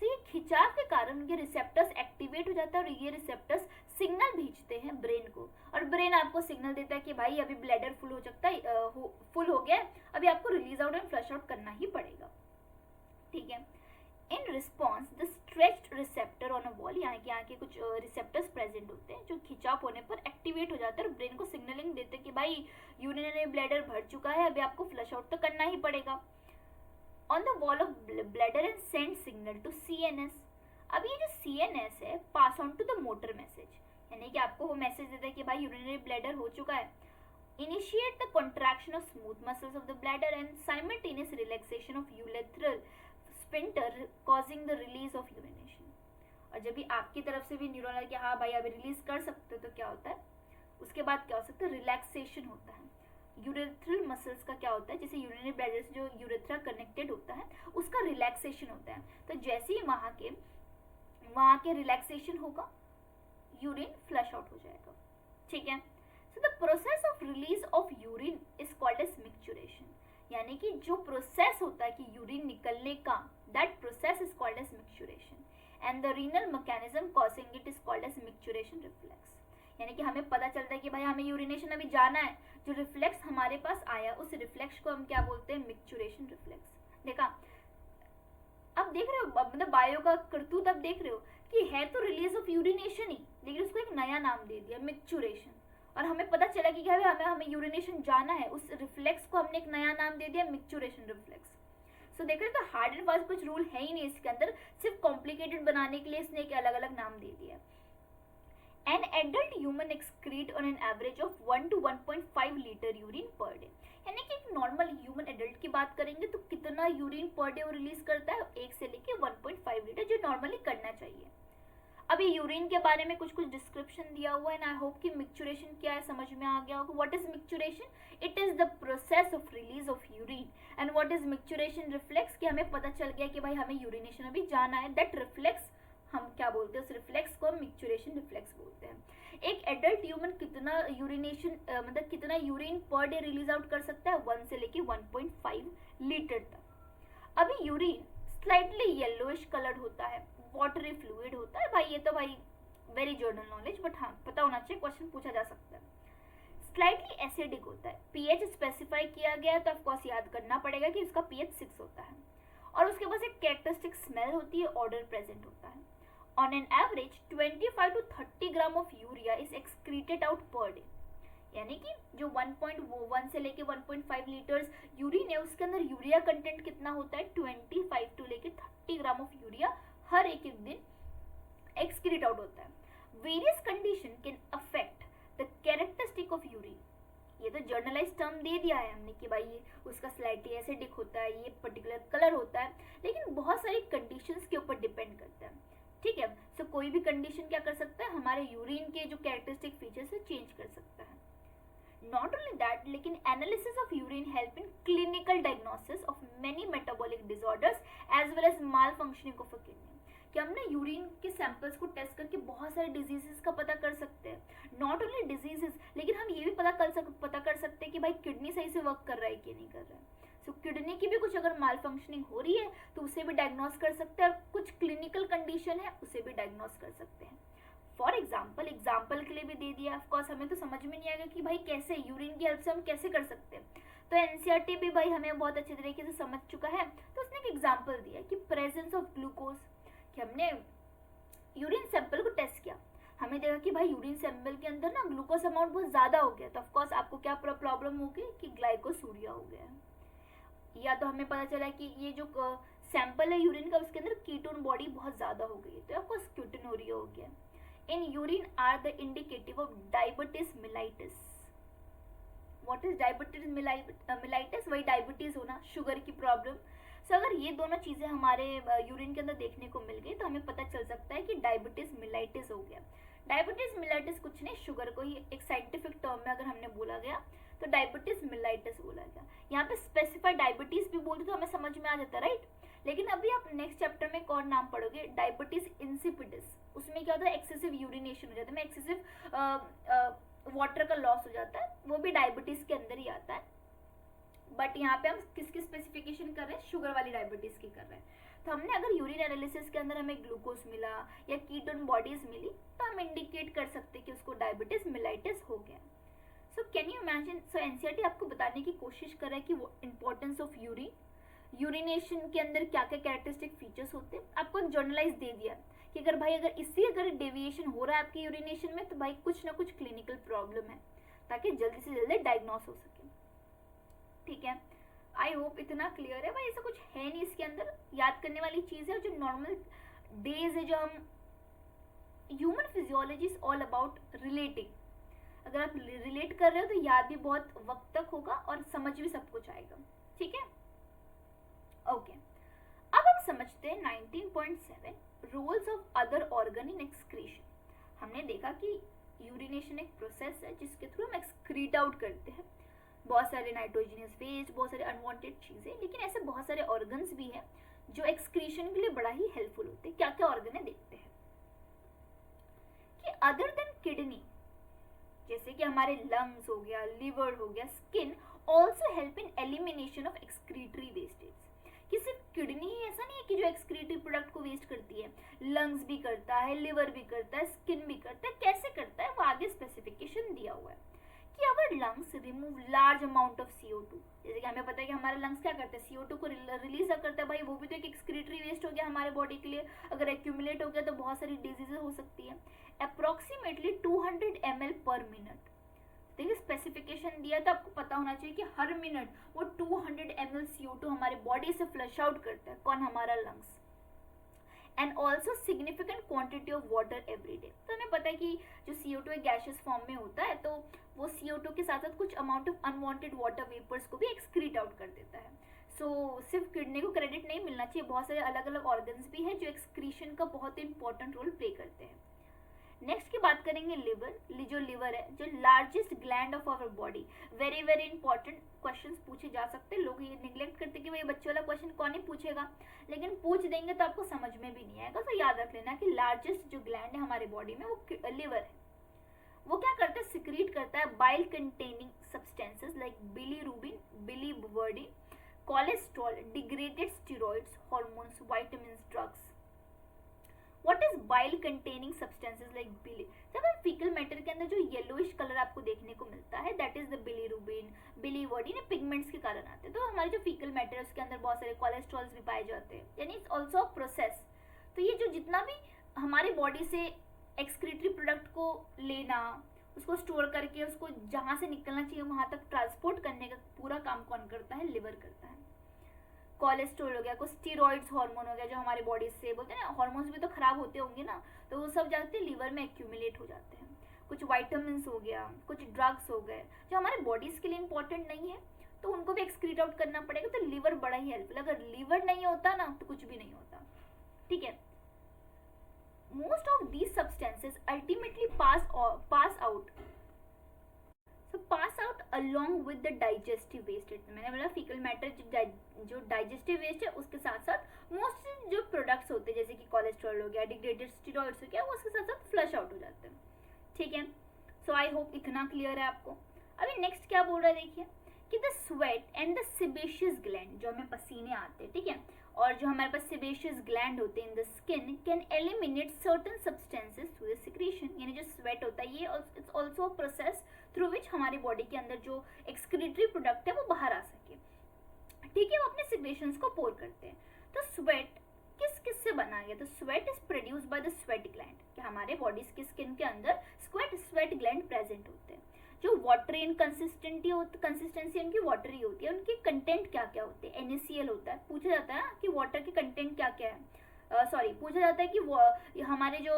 तो ये खिंचाव के कारण ये रिसेप्टर्स एक्टिवेट हो जाता है और ये रिसेप्टर्स सिग्नल भेजते हैं ब्रेन को, और ब्रेन आपको सिग्नल देता है कि भाई अभी ब्लैडर फुल हो सकता है, फुल हो गया है, अभी आपको release out and flush out करना ही पड़ेगा। ठीक है, in response the stretched receptor on a wall, यहाँ के कुछ रिसेप्टर्स प्रेजेंट होते हैं जो खिंचाव होने पर एक्टिवेट हो जाते हैं और ब्रेन को सिग्नलिंग देते हैं कि भाई यूरिनरी ब्लैडर भर चुका है, अभी आपको फ्लश आउट तो करना ही पड़ेगा। On the wall of bladder and send signal to CNS। अब ये जो CNS है pass on to the motor message, यानी कि आपको वो मैसेज देता है कि भाई यूरिनरी ब्लैडर हो चुका है। Initiate the contraction of smooth muscles of the bladder and simultaneous relaxation of urethral sphincter causing the release of urination. और जब भी आपकी तरफ से भी न्यूरॉन कि हाँ भाई अभी रिलीज कर सकते हो, तो क्या होता है उसके बाद क्या हो सकता है, रिलैक्सेशन होता है। यूरेथ्रल मसल्स का क्या होता है, जैसे यूरिनरी ब्लैडर से जो यूरेथ्रा कनेक्टेड होता है उसका रिलैक्सेशन होता है। तो जैसे ही वहाँ के रिलैक्सेशन होगा, यूरिन फ्लश आउट हो जाएगा। ठीक है। So the process of release of urine is called as micturition. यानी कि जो प्रोसेस होता है कि यूरिन निकलने का, that process is called as micturition and the renal mechanism causing it is called as micturition reflex. यानी कि हमें पता चलता है कि भाई हमें यूरिनेशन अभी जाना है, जो रिफ्लेक्स हमारे पास आया उस रिफ्लेक्स को हम क्या बोलते हैं, मिक्चुरेशन रिफ्लेक्स। देखा, अब देख रहे हो मतलब बायो का करतूत, अब देख रहे हो कि है तो रिलीज ऑफ यूरिनेशन ही, लेकिन उसको एक नया नाम दे दिया मिक्चुरेशन। और हमें पता चला कि हमें यूरिनेशन जाना है, उस रिफ्लेक्स को हमने एक नया नाम दे दिया मिक्चुरेशन रिफ्लेक्स। सो देख रहे हो, तो हार्ड एंड फास्ट कुछ रूल है ही नहीं इसके अंदर, सिर्फ कॉम्प्लिकेटेड बनाने के लिए इसने एक अलग अलग नाम दे दिया। An adult human excrete on an average of 1 to 1.5 litre urine per day. यानी कि एक नॉर्मल ह्यूमन एडल्ट की बात करेंगे तो कितना यूरिन पर डे वो रिलीज करता है, 1 से लेके 1.5 लीटर, जो नॉर्मली करना चाहिए। अभी यूरिन के बारे में कुछ डिस्क्रिप्शन दिया हुआ है, एंड आई होप कि मिक्चुरेशन क्या है समझ में आ गया होगा। What is micturition? It is the process of release of urine. And what is micturition reflex? कि हमें पता चल गया कि भाई हमें यूरिनेशन अभी जाना है, दैट रिफ्लेक्स हम क्या बोलते हैं, उस रिफ्लेक्स को हम मिक्चुरेशन रिफ्लेक्स बोलते हैं। एक एडल्ट ह्यूमन कितना यूरिनेशन मतलब कितना urine per day release out कर सकता है, 1 से लेके 1.5 लीटर तक। अभी यूरिन स्लाइटली येलोइश कलर्ड होता है, वाटरी फ्लूइड होता है। भाई ये तो भाई वेरी जर्नल नॉलेज, बट हाँ पता होना चाहिए, क्वेश्चन पूछा जा सकता है। स्लाइटली एसिडिक होता है, पीएच स्पेसिफाई किया गया है तो ऑफकोर्स याद करना पड़ेगा कि उसका पीएच 6 होता है। और उसके पास एक कैरेक्टरिस्टिक स्मेल होती है, ऑर्डर प्रेजेंट होता है। On an average 25 to 30 gram of urea is excreted out per day. यानी कि जो 1.1 से लेके 1.5 लीटर्स यूरिन है उसके अंदर यूरिया कंटेंट कितना होता है, 25 टू लेके 30 ग्राम ऑफ यूरिया हर एक दिन एक्सक्रीट आउट होता है। Various condition can affect the characteristic of urine. ये तो जर्नलाइज टर्म दे दिया है हमने कि भाई ये उसका स्लाइटली एसिडिक होता है, ये पर्टिकुलर कलर होता है, लेकिन बहुत सारी कंडीशंस के ऊपर डिपेंड करता है। ठीक है। सो कोई भी कंडीशन क्या कर सकता है, हमारे यूरिन के जो कैरेक्टरिस्टिक फीचर्स है चेंज कर सकता है। नॉट ओनली दैट, लेकिन analysis of urine help in clinical diagnosis of many metabolic disorders as well as malfunctioning of a kidney. कि हम ना यूरिन के सैंपल्स को टेस्ट करके बहुत सारे डिजीजेस का पता कर सकते हैं। नॉट ओनली डिजीजेस, लेकिन हम ये भी पता कर सकते हैं कि भाई किडनी सही से वर्क कर रहा है कि नहीं कर रहा है। सो किडनी की भी कुछ अगर माल फंक्शनिंग हो रही है तो उसे भी डायग्नोस कर सकते हैं, और कुछ क्लिनिकल कंडीशन है उसे भी डायग्नोस कर सकते हैं। फॉर एग्जाम्पल के लिए भी दे दिया। ऑफकोर्स हमें तो समझ में नहीं आएगा कि भाई कैसे यूरिन की हेल्प से हम कैसे कर सकते हैं, तो एनसीईआरटी भी भाई हमें बहुत अच्छे तरीके से समझ चुका है। तो उसने एक एग्जाम्पल दिया कि प्रेजेंस ऑफ ग्लूकोज, कि हमने यूरिन सैंपल को टेस्ट किया, हमें देखा कि भाई यूरिन सैंपल के अंदर ना ग्लूकोज अमाउंट बहुत ज़्यादा हो गया, तो ऑफकोर्स आपको क्या प्रॉब्लम होगी कि ग्लाइकोसूरिया हो गया है। या तो हमें पता चला कि ये जो सैंपल है यूरिन का उसके अंदर कीटोन बॉडी बहुत ज़्यादा हो गई है, तो ऑफकोर्स क्यूटिनोरिया हो गया। In urine are the indicative of diabetes mellitus. What is diabetes mellitus? वही डायबिटीज होना, शुगर की प्रॉब्लम। सो अगर ये दोनों चीज़ें हमारे यूरिन के अंदर देखने को मिल गई तो हमें पता चल सकता है कि डायबिटीज मिलाइटिस हो गया। डायबिटीज मिलाइटिस कुछ नहीं, शुगर को ही एक साइंटिफिक टर्म में अगर हमने बोला गया तो डायबिटीज मिलाइटिस बोला गया। यहाँ पे स्पेसिफाइड डायबिटीज भी बोलते तो हमें समझ में आ जाता, राइट। लेकिन अभी आप नेक्स्ट चैप्टर में कौन नाम पढ़ोगे, डायबिटीज इंसिपिडिस। उसमें क्या होता है, एक्सेसिव यूरिनेशन हो जाता है, एक्सेसिव वाटर का लॉस हो जाता है, वो भी डायबिटीज के अंदर ही आता है। बट यहाँ पे हम किसकी स्पेसिफिकेशन कर रहे हैं, शुगर वाली डायबिटीज की कर रहे हैं। तो हमने अगर यूरिन एनालिसिस के अंदर हमें ग्लूकोज मिला या कीटोन बॉडीज मिली तो हम इंडिकेट कर सकते हैं कि उसको डायबिटीज मिलाइटिस हो गया। So can you imagine, so NCERT आपको बताने की कोशिश कर रहा है कि वो इंपॉर्टेंस ऑफ यूरिन, यूरिनेशन के अंदर क्या क्या कैरेक्टरिस्टिक फीचर्स होते हैं। आपको जर्नलाइज दे दिया कि अगर डेविएशन हो रहा है आपके यूरिनेशन में तो भाई कुछ ना कुछ क्लिनिकल प्रॉब्लम है, ताकि जल्दी से जल्दी डायग्नोस हो सके। ठीक है, आई होप इतना क्लियर है। भाई ऐसा कुछ है नहीं इसके अंदर, याद करने वाली चीज़ है। जो नॉर्मल डेज है, जो हम human physiology is all about relating. अगर आप रिलेट कर रहे हो तो याद भी बहुत वक्त तक होगा और समझ भी सब कुछ आएगा। ठीक है, ओके। अब हम समझते हैं 19.7 roles of other organ in excretion. हमने देखा कि यूरिनेशन एक प्रोसेस है जिसके थ्रू हम एक्सक्रीट आउट करते हैं बहुत सारे नाइट्रोजनस वेस्ट, बहुत सारे अनवांटेड चीजें, लेकिन ऐसे बहुत सारे ऑर्गन्स भी हैं जो एक्सक्रीशन के लिए बड़ा ही हेल्पफुल होते हैं। क्या क्या ऑर्गन है देखते हैं कि अदर देन किडनी, जैसे कि हमारे लंग्स हो गया, लिवर हो गया, skin also help in elimination of excretory wastage. कि सिर्फ किडनी ही ऐसा नहीं है कि जो एक्सक्रीटरी प्रोडक्ट को वेस्ट करती है, लंग्स भी करता है, लिवर भी करता है, स्किन भी करता है। कैसे करता है वो आगे स्पेसिफिकेशन दिया हुआ है कि our lungs remove large amount of CO2। जैसे कि हमें पता है कि हमारे लंग्स क्या करते हैं, CO2 को रिलीज करता है। भाई वो भी तो एक एक्सक्रीटरी वेस्ट हो गया हमारे बॉडी के लिए, अगर एक्यूमुलेट हो गया तो बहुत सारी डिजीजेस हो सकती है। अप्रोक्सीमेटली 200 ml पर मिनट। देखिए स्पेसिफिकेशन दिया तो आपको पता होना चाहिए कि हर मिनट वो 200 ml CO2 हमारे बॉडी से फ्लश आउट करता है। कौन? हमारा lungs. And also significant quantity of water every day. तो हमें पता है कि जो CO2 एक गैशियस फॉर्म में होता है, तो वो CO2 के साथ साथ कुछ amount of unwanted water vapours को भी एक्सक्रीट आउट कर देता है। सो सिर्फ किडनी को क्रेडिट नहीं मिलना चाहिए, बहुत सारे अलग अलग ऑर्गन्स भी हैं जो एक्सक्रीशन का बहुत इंपॉर्टेंट रोल प्ले करते हैं। नेक्स्ट की बात करेंगे लिवर। जो लिवर है, जो largest gland of our body. Very very important question पूछे जा सकते हैं। लोग ये निगलेक्ट करते कि भाई बच्चे वाला क्वेश्चन कौन ही पूछेगा, लेकिन पूछ देंगे तो आपको समझ में भी नहीं आएगा। तो याद रख लेना कि लार्जेस्ट जो ग्लैंड है हमारे बॉडी में वो लिवर है। वो क्या करता है? सिक्रीट करता है bile containing substances like bilirubin, biliverdin, cholesterol, degraded steroids, hormones, vitamins, drugs. What is bile containing substances like bili? जब हम फीकल मैटर के अंदर जो येलोइश कलर आपको देखने को मिलता है, that is the bilirubin, biliverdin, pigments के कारण आते हैं। तो हमारे जो फीकल मैटर है उसके अंदर बहुत सारे कोलेस्ट्रॉल्स भी पाए जाते हैं, यानी इट्स ऑल्सो अ प्रोसेस। तो ये जो जितना भी हमारी बॉडी से एक्सक्रीटरी प्रोडक्ट को लेना, उसको स्टोर करके उसको जहाँ से निकलना चाहिए वहाँ तक ट्रांसपोर्ट करने का पूरा काम कौन करता है? लिवर करता है। कोलेस्ट्रॉल हो गया, कुछ स्टीरॉइड्स हार्मोन हो गया जो हमारे बॉडी से, बोलते हैं ना हार्मोन्स भी तो खराब होते होंगे ना, तो वो सब जाते लिवर में एक्यूमुलेट हो जाते हैं। कुछ विटामिन्स हो गया, कुछ ड्रग्स हो गए जो हमारे बॉडीज के लिए इंपॉर्टेंट नहीं है, तो उनको भी एक्सक्रीट आउट करना पड़ेगा। तो लिवर बड़ा ही हेल्पफुल। अगर लिवर नहीं होता ना तो कुछ भी नहीं होता। ठीक है। Most of these substances ultimately pass out along with the digestive waste. मैंने बोला फीकल मैटर जो डाइजेस्टिव वेस्ट है उसके साथ साथ मोस्ट जो प्रोडक्ट्स होते हैं जैसे कि कोलेस्ट्रॉल हो गया, डिग्रेडेड स्टेरॉइड्स हो गया, वो उसके साथ साथ फ्लश आउट हो जाते हैं। ठीक है। सो आई होप इतना क्लियर है आपको। अभी नेक्स्ट क्या बोल रहा है देखिए कि the sweat and the sebaceous gland, जो हमें पसीने आते हैं, ठीक है, और जो हमारे पास सेबेशियस ग्लैंड होते हैं in the skin, can eliminate certain substances through the secretion. यानी जो स्वेट होता है ये it's also a process through which हमारी बॉडी के अंदर जो एक्सक्रीटरी प्रोडक्ट है वो बाहर आ सके। ठीक है, वो अपने सिक्रेशंस को पोर करते हैं। तो स्वेट किस से बना गया? तो sweat is produce by the sweat gland, कि हमारे बॉडी की स्किन के अंदर स्वेट ग्लैंड प्रेजेंट होते हैं जो वाटरी इन कंसिस्टेंसी उनकी वाटरी होती है। उनके कंटेंट क्या क्या होते हैं? NaCl होता है। पूछा जाता है कि वाटर के कंटेंट क्या क्या है, पूछा जाता है कि हमारे जो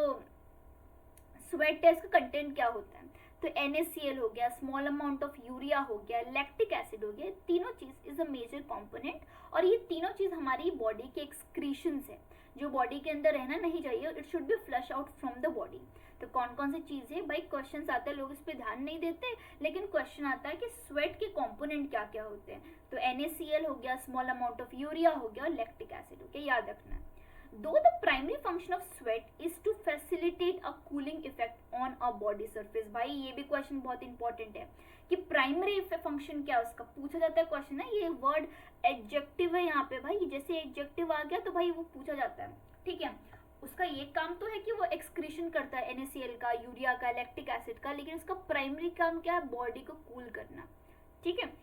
स्वेट है इसका कंटेंट क्या होता है। तो NaCl हो गया, स्मॉल अमाउंट ऑफ यूरिया हो गया, लैक्टिक एसिड हो गया, तीनों चीज इज अ मेजर कंपोनेंट। और ये तीनों चीज हमारी बॉडी के एक्सक्रीशंस है जो बॉडी के अंदर रहना नहीं चाहिए। It should be flush out from the body. तो कौन कौन सी चीज है भाई? क्वेश्चन आते हैं, लोग इस पे ध्यान नहीं देते, लेकिन क्वेश्चन आता है कि स्वेट के कंपोनेंट क्या क्या होते हैं। तो NaCl हो गया, स्मॉल अमाउंट ऑफ यूरिया हो गया और लैक्टिक एसिड हो गया, याद रखना है। Though the primary function of sweat is to facilitate a cooling effect on a body surface। भाई ये भी क्वेश्चन बहुत इंपॉर्टेंट है कि प्राइमरी फंक्शन क्या है उसका, पूछा जाता है क्वेश्चन है। ये वर्ड एडजेक्टिव है यहाँ पे भाई, जैसे एडजेक्टिव आ गया तो भाई वो पूछा जाता है। ठीक है, उसका ये काम तो है कि वो एक्सक्रीशन करता है NaCl का, यूरिया का, लैक्टिक एसिड का, लेकिन उसका प्राइमरी काम क्या है? बॉडी को कूल करना। ठीक है,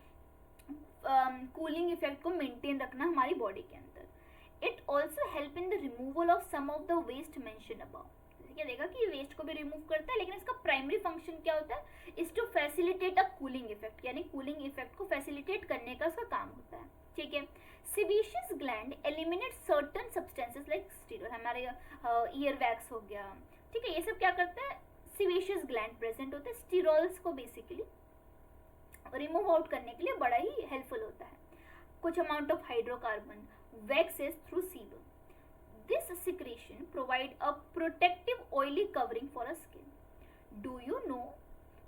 कूलिंग इफेक्ट को मेंटेन रखना हमारी बॉडी के अंदर। It also help in the removal of some of the waste mentioned above। क्या देखा कि ये वेस्ट को भी रिमूव करता है, लेकिन इसका प्राइमरी फंक्शन क्या होता है? Is to facilitate a cooling effect, यानी कूलिंग इफेक्ट को फैसिलिटेट करने का उसका काम होता है। ठीक है। Sebaceous gland eliminate certain substances like sterol, हमारे ईयर वैक्स हो गया। ठीक है, ये सब क्या करता है? सेबेशियस ग्लैंड प्रेजेंट होते हैं, स्टीरॉल्स को बेसिकली रिमूव आउट करने के लिए बड़ा ही हेल्पफुल होता है। कुछ amount of hydrocarbon waxes through sebum, provide a protective oily covering for a skin. Do you know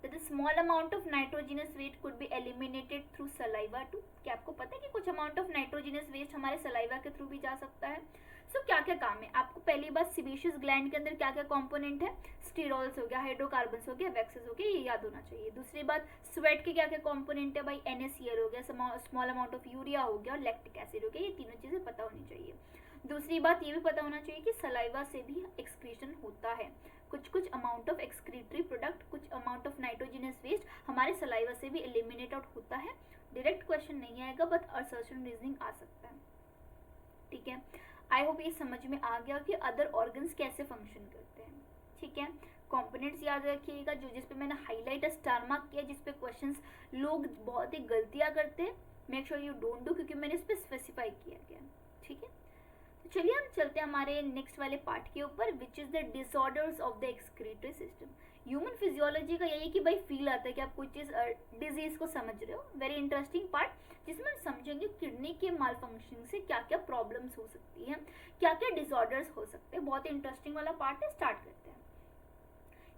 that the small amount of nitrogenous waste could be eliminated through saliva too? क्या आपको पता है कि कुछ amount of nitrogenous waste हमारे saliva के थ्रू भी जा सकता है? So क्या क्या काम है? आपको पहली बात sebaceous gland के अंदर क्या क्या component है? स्टीरोल्स हो गया, हाइड्रोकार्बन्स हो गया, वैक्सेस हो गया, ये याद होना चाहिए. दूसरी बात स्वेट के क्या क्या कंपोनेंट है भाई? NaCl हो गया, स्मॉल अमाउंट ऑफ यूरिया हो गया और लैक्टिक एसिड हो गया. ये तीनों चीजें पता होनी चाहिए. दूसरी बात ये भी पता होना चाहिए कि सलाइवा से भी एक्सक्रीशन होता है. कुछ अमाउंट ऑफ एक्सक्रीटरी प्रोडक्ट, कुछ अमाउंट ऑफ नाइट्रोजनस वेस्ट हमारे सलाइवा से भी एलिमिनेट आउट होता है. डायरेक्ट क्वेश्चन नहीं आएगा बट असर्शन रीजनिंग आ सकता है. ठीक है, आई होप ये समझ में आ गया कि अदर ऑर्गन्स कैसे फंक्शन करते हैं. ठीक है, कंपोनेंट्स याद रखिएगा. जो जिस पे मैंने हाईलाइट स्टार मार्क किया, जिस पे क्वेश्चंस लोग बहुत ही गलतियां करते हैं, make sure you don't do, क्योंकि मैंने इस पे स्पेसिफाई किया गया. ठीक है, तो चलिए हम चलते हैं हमारे नेक्स्ट वाले पार्ट के ऊपर, which is the disorders of the excretory system. Human physiology का यही कि भाई फील आता है कि आप कोई चीज डिजीज को समझ रहे हो. वेरी इंटरेस्टिंग पार्ट, जिसमें हम समझेंगे किडनी के माल फंक्शन से क्या क्या प्रॉब्लम्स हो सकती हैं, क्या क्या डिसऑर्डर्स हो सकते हैं. बहुत ही इंटरेस्टिंग वाला पार्ट है. स्टार्ट करते हैं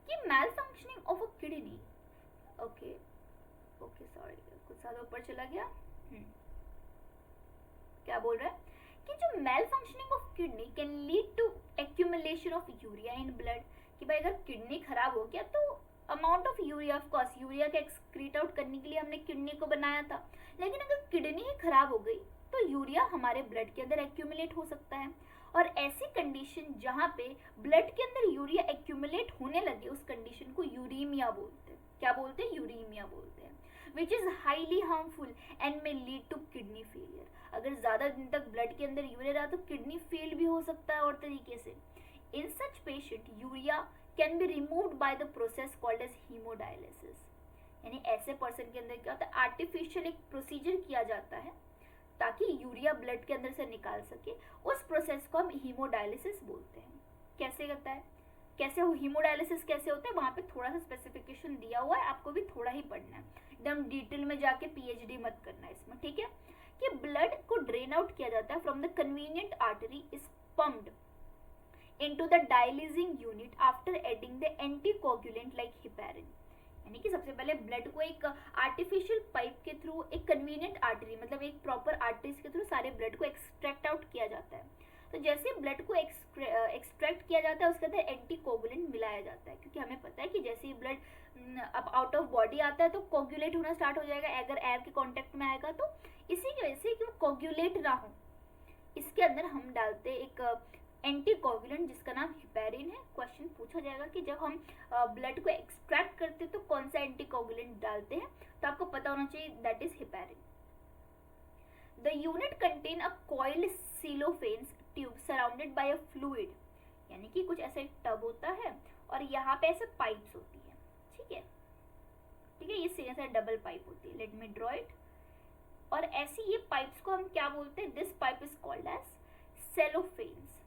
कि malfunctioning of a kidney. Okay sorry, कुछ ज्यादा ऊपर चला गया. क्या बोल रहा है कि जो malfunctioning of kidney can lead to accumulation of urea in blood. कि भाई अगर किडनी खराब हो गया तो amount of urea, of course urea का एक्सक्रीट आउट करने के लिए हमने किडनी को बनाया था, लेकिन अगर किडनी ही खराब हो गई तो यूरिया हमारे ब्लड के अंदर एक्यूमुलेट हो सकता है. और ऐसी कंडीशन जहाँ पे ब्लड के अंदर यूरिया एक्यूमुलेट होने लगे, उस कंडीशन को यूरीमिया बोलते हैं. क्या बोलते हैं? यूरीमिया बोलते हैं. Which is highly harmful and may lead to kidney failure. अगर ज्यादा दिन तक ब्लड के अंदर यूरिया रहा तो किडनी फेल भी हो सकता है और तरीके से. In such patient urea can be removed by the process called as haemodialysis. यानी ऐसे पर्सन के अंदर क्या होता है, आर्टिफिशियल एक प्रोसीजर किया जाता है ताकि यूरिया ब्लड के अंदर से निकाल सके. उस प्रोसेस को हम हीमोडायलिसिस बोलते हैं. कैसे करता है, कैसे हीमोडायलिसिस कैसे होता है, वहां पे थोड़ा सा स्पेसिफिकेशन दिया हुआ है, आपको भी थोड़ा ही पढ़ना है. एकदम डिटेल में जाके पीएचडी मत करना है इसमें. ठीक है, कि ब्लड को ड्रेन आउट किया जाता है from the convenient artery is pumped into the dialysing unit after adding the anticoagulant like heparin. यानी कि सबसे पहले ब्लड को एक आर्टिफिशियल पाइप के थ्रू, एक कन्वीनियंट आर्टरी मतलब एक प्रॉपर आर्टरीज के थ्रू सारे ब्लड को एक्सट्रैक्ट आउट किया जाता है. तो जैसे ब्लड को एक्सट्रैक्ट किया जाता है उसके अंदर एंटीकोगुलेंट मिलाया जाता है, क्योंकि हमें पता है कि जैसे ही ब्लड अब आउट ऑफ बॉडी आता है तो कोगुलेट होना स्टार्ट हो जाएगा अगर एयर के कांटेक्ट में आएगा. तो इसी की वजह से कि वो कोगुलेट ना हो, इसके अंदर हम डालते एक एंटीकोगुलेंट जिसका नाम हिपैरिन है. क्वेश्चन पूछा जाएगा कि जब हम ब्लड को एक्सट्रैक्ट करते तो कौन सा एंटीकोगुलेंट डालते हैं, तो आपको पता होना चाहिए that is heparin. The unit contain a coiled cellophanes tube surrounded by a fluid. यानी कि कुछ ऐसा एक टब होता है और यहाँ पे ऐसे पाइप्स होती है. ठीक है, ये सीधा सा डबल पाइप होती है. Let me draw it. और ऐसी ये पाइप्स को हम क्या बोलते हैं, this pipe is called as cellophanes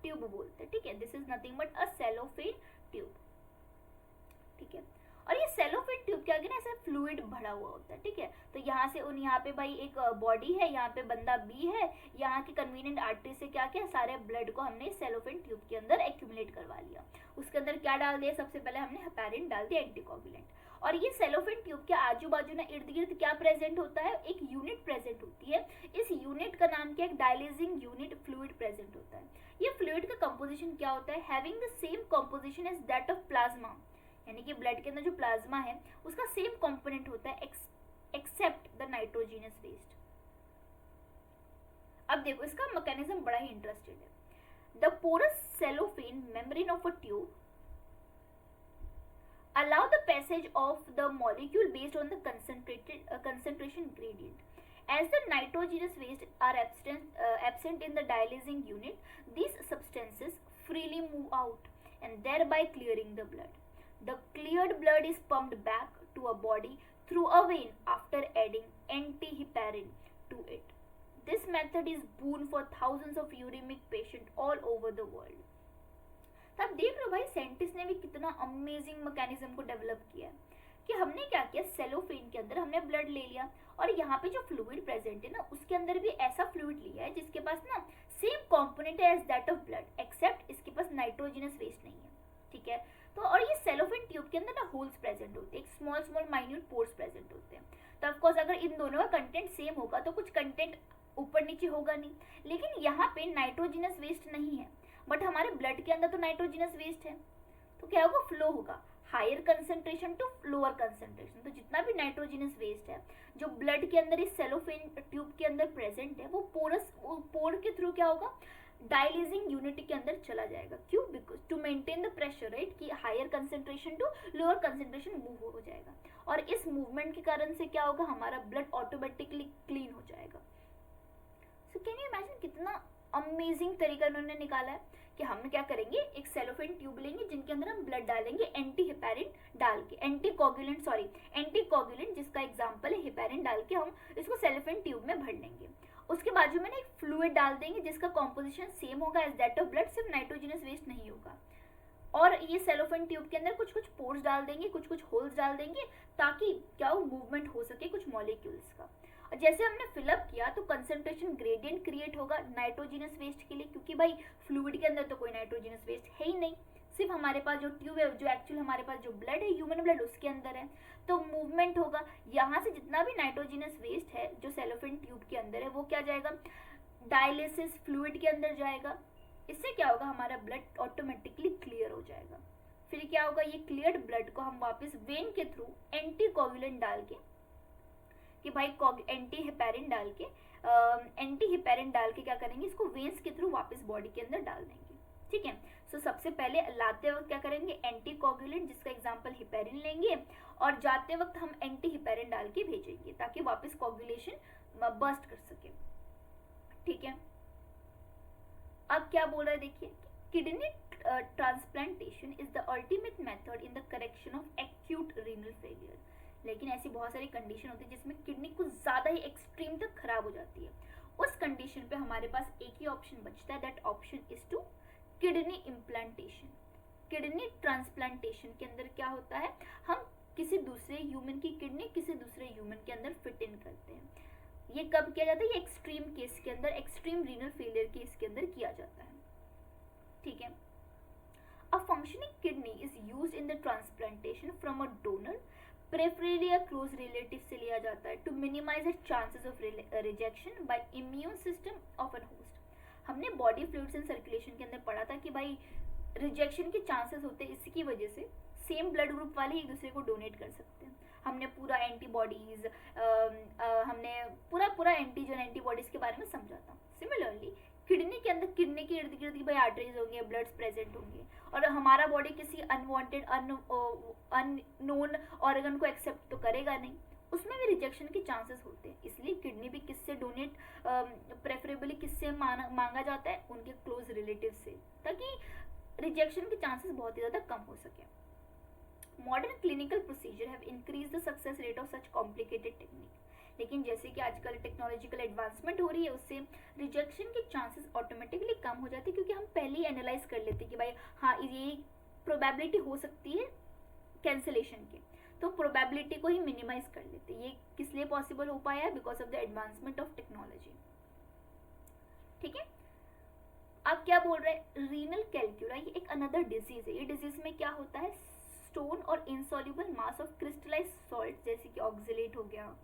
tube बोलते हैं. ठीक है, this is nothing but a cellophane tube. ठीक है, और ये सेलोफेन ट्यूब के आगे ना ऐसा फ्लूइड भरा हुआ होता है. ठीक है, तो यहाँ से यहाँ पे भाई एक बॉडी है, यहाँ पे बंदा बी है, यहाँ की कन्वीनियंट आर्टरी से क्या क्या सारे ब्लड को हमने सेलोफेन ट्यूब के अंदर एक्यूमुलेट करवा लिया. उसके अंदर क्या डाल दिया, सबसे पहले हमने हेपारिन डाल दिया एंटीकोगुलेंट. और ये सेलोफेन ट्यूब के आजू बाजू ना इर्द गिर्द क्या प्रेजेंट होता है, एक यूनिट प्रेजेंट होती है. इस यूनिट का नाम क्या है, डायलिसिंग यूनिट फ्लूइड प्रेजेंट होता है. ये फ्लूइड का कंपोजिशन क्या होता है, having the same composition as that of plasma. यानी कि ब्लड के अंदर जो प्लाज्मा है उसका सेम कंपोनेंट होता है एक्सेप्ट द नाइट्रोजनस वेस्ट. अब देखो इसका मैकेनिज्म बड़ा ही इंटरेस्टेड है. The porous cellophane membrane of a tube allow the passage of the molecule based on the concentration gradient. As the nitrogenous waste are absent in the dialysing unit, these substances freely move out and thereby clearing the blood. The cleared blood is pumped back to a body through a vein after adding antiheparin to it. This method is boon for thousands of uremic patients all over the world. तो आप देख रहे हो भाई साइंटिस्ट ने भी कितना अमेजिंग मैकेनिज्म को डेवलप किया है कि हमने क्या किया, सेलोफेन के अंदर हमने ब्लड ले लिया और यहाँ पे जो फ्लूइड प्रेजेंट है ना उसके अंदर भी ऐसा फ्लूइड लिया है जिसके पास ना सेम कॉम्पोनेंट है as that of blood, except इसके पास नाइट्रोजिनस वेस्ट नहीं है, ठीक है। तो और ये सेलोफेन ट्यूब के अंदर ना होल्स प्रेजेंट होते हैं, एक small small minute pores present होते हैं। तो ऑफ कोर्स अगर इन दोनों का कंटेंट सेम होगा तो कुछ कंटेंट ऊपर नीचे होगा नहीं, लेकिन यहाँ पे नाइट्रोजिनस वेस्ट नहीं है, बट हमारे ब्लड के अंदर तो नाइट्रोजिनस वेस्ट है, तो क्या होगा, फ्लो होगा higher concentration to lower concentration. तो जितना भी नाइट्रोजिनस वेस्ट है जो ब्लड के अंदर इस सेलोफेन ट्यूब के अंदर प्रेजेंट है, वो पोर के थ्रू क्या होगा, डायलिजिंग यूनिट के अंदर चला जाएगा। क्यों? Because to maintain the pressure, right, कि higher concentration to lower concentration move हो जाएगा, और इस मूवमेंट के कारण से क्या होगा, हमारा ब्लड ऑटोमेटिकली क्लीन हो जाएगा। सो कैन यू इमेजिन कितना अमेजिंग तरीका उन्होंने निकाला है कि हम क्या करेंगे, एक सेलोफेन ट्यूब लेंगे जिनके अंदर हम ब्लड डालेंगे एंटी हिपैरिन डाल के, एंटी कोगुलेंट जिसका एग्जांपल है हिपैरिन डाल के हम इसको सेलोफेन ट्यूब में भर लेंगे। उसके बाजू में ना एक फ्लूइड डाल देंगे जिसका कॉम्पोजिशन सेम होगा एज दैट ऑफ ब्लड, सिर्फ नाइट्रोजिनस वेस्ट नहीं होगा। और ये सेलोफेन ट्यूब के अंदर कुछ कुछ पोर्स डाल देंगे, कुछ कुछ होल्स डाल देंगे, ताकि क्या हो, मूवमेंट हो सके कुछ मॉलिक्यूल्स का। और जैसे हमने फिलअप किया तो कंसंट्रेशन ग्रेडियंट क्रिएट होगा नाइट्रोजिनस वेस्ट के लिए, क्योंकि भाई फ्लूइड के अंदर तो कोई नाइट्रोजिनस वेस्ट है ही नहीं, सिर्फ हमारे पास जो ट्यूब है, जो एक्चुअली हमारे पास जो ब्लड है, ह्यूमन ब्लड, उसके अंदर है। तो मूवमेंट होगा, यहाँ से जितना भी नाइट्रोजिनस वेस्ट है जो सेलोफेन ट्यूब के अंदर है वो क्या जाएगा, डायलिसिस फ्लूइड के अंदर जाएगा। इससे क्या होगा, हमारा ब्लड ऑटोमेटिकली क्लियर हो जाएगा। फिर क्या होगा, ये क्लियर्ड ब्लड को हम वापस वेन के थ्रू एंटी कोगुलेंट डाल के, कि भाई एंटी हिपैरिन डाल के क्या करेंगे, इसको वेन्स के थ्रू वापस बॉडी के अंदर डाल देंगे, ठीक है। सो सबसे पहले लाते वक्त क्या करेंगे, एंटी कोगुलेंट जिसका एग्जांपल हिपैरिन लेंगे, और जाते वक्त हम एंटी हिपैरिन डाल के भेजेंगे ताकि वापस कोगुलेशन बर्स्ट कर सके, ठीक है। अब क्या बोल रहा है, देखिए, kidney transplantation is the ultimate method in the correction of acute renal failure. लेकिन ऐसी बहुत सारी कंडीशन होती है जिसमें किडनी कुछ ज्यादा ही एक्सट्रीम तक खराब हो जाती है। उस कंडीशन पे हमारे पास एक ही ऑप्शन बचता है, that option is to kidney implantation. Kidney transplantation के अंदर क्या होता है, हम किसी दूसरे ह्यूमन की किडनी किसी दूसरे ह्यूमन के अंदर फिट इन करते हैं। ये कब किया जाता है, ये एक्सट्रीम केस के अंदर, एक्सट्रीम रीनल फेलियर केस के अंदर किया जाता है, ठीक है। A functioning kidney is used in the transplantation from a donor, preferably a close relative से लिया जाता है, to minimize its chances of rejection by immune system of a host। हमने बॉडी फ्लूइड्स एंड सर्कुलेशन के अंदर पढ़ा था कि भाई रिजेक्शन के चांसेस होते हैं, इसकी वजह से सेम ब्लड ग्रुप वाले एक दूसरे को डोनेट कर सकते हैं। हमने पूरा एंटीबॉडीज, हमने पूरा एंटीजन एंटीबॉडीज के बारे में समझा था। सिमिलरली किडनी के अंदर, किडनी के इर्द गिर्द भाई आर्टरीज होंगे, ब्लड्स प्रेजेंट होंगे, और हमारा बॉडी किसी अनवांटेड अननोन ऑर्गन को एक्सेप्ट तो करेगा नहीं, उसमें भी रिजेक्शन के चांसेस होते हैं। इसलिए किडनी भी किससे डोनेट प्रेफरेबली किससे मांगा जाता है, उनके क्लोज रिलेटिव से, ताकि रिजेक्शन के चांसेस बहुत ही ज़्यादा कम हो सके। Modern clinical procedure have increase the success rate of such complicated technique. लेकिन जैसे कि आजकल टेक्नोलॉजिकल एडवांसमेंट हो रही है, उससे रिजेक्शन के चांसेस ऑटोमेटिकली कम हो जाते हैं, क्योंकि हम पहले ही एनालाइज कर लेते हैं कि भाई हाँ, ये प्रोबेबिलिटी हो सकती है कैंसिलेशन की, तो प्रोबेबिलिटी को ही मिनिमाइज कर लेते हैं। ये किस लिए पॉसिबल हो पाया है, because of the advancement of technology, ठीक है। अब क्या बोल रहे हैं, रीनल कैल्क्यूला, ये एक अनदर डिजीज है। ये डिजीज में क्या होता है, स्टोन और insoluble mass of crystallised salt जैसे कि ऑक्सलेट हो गया,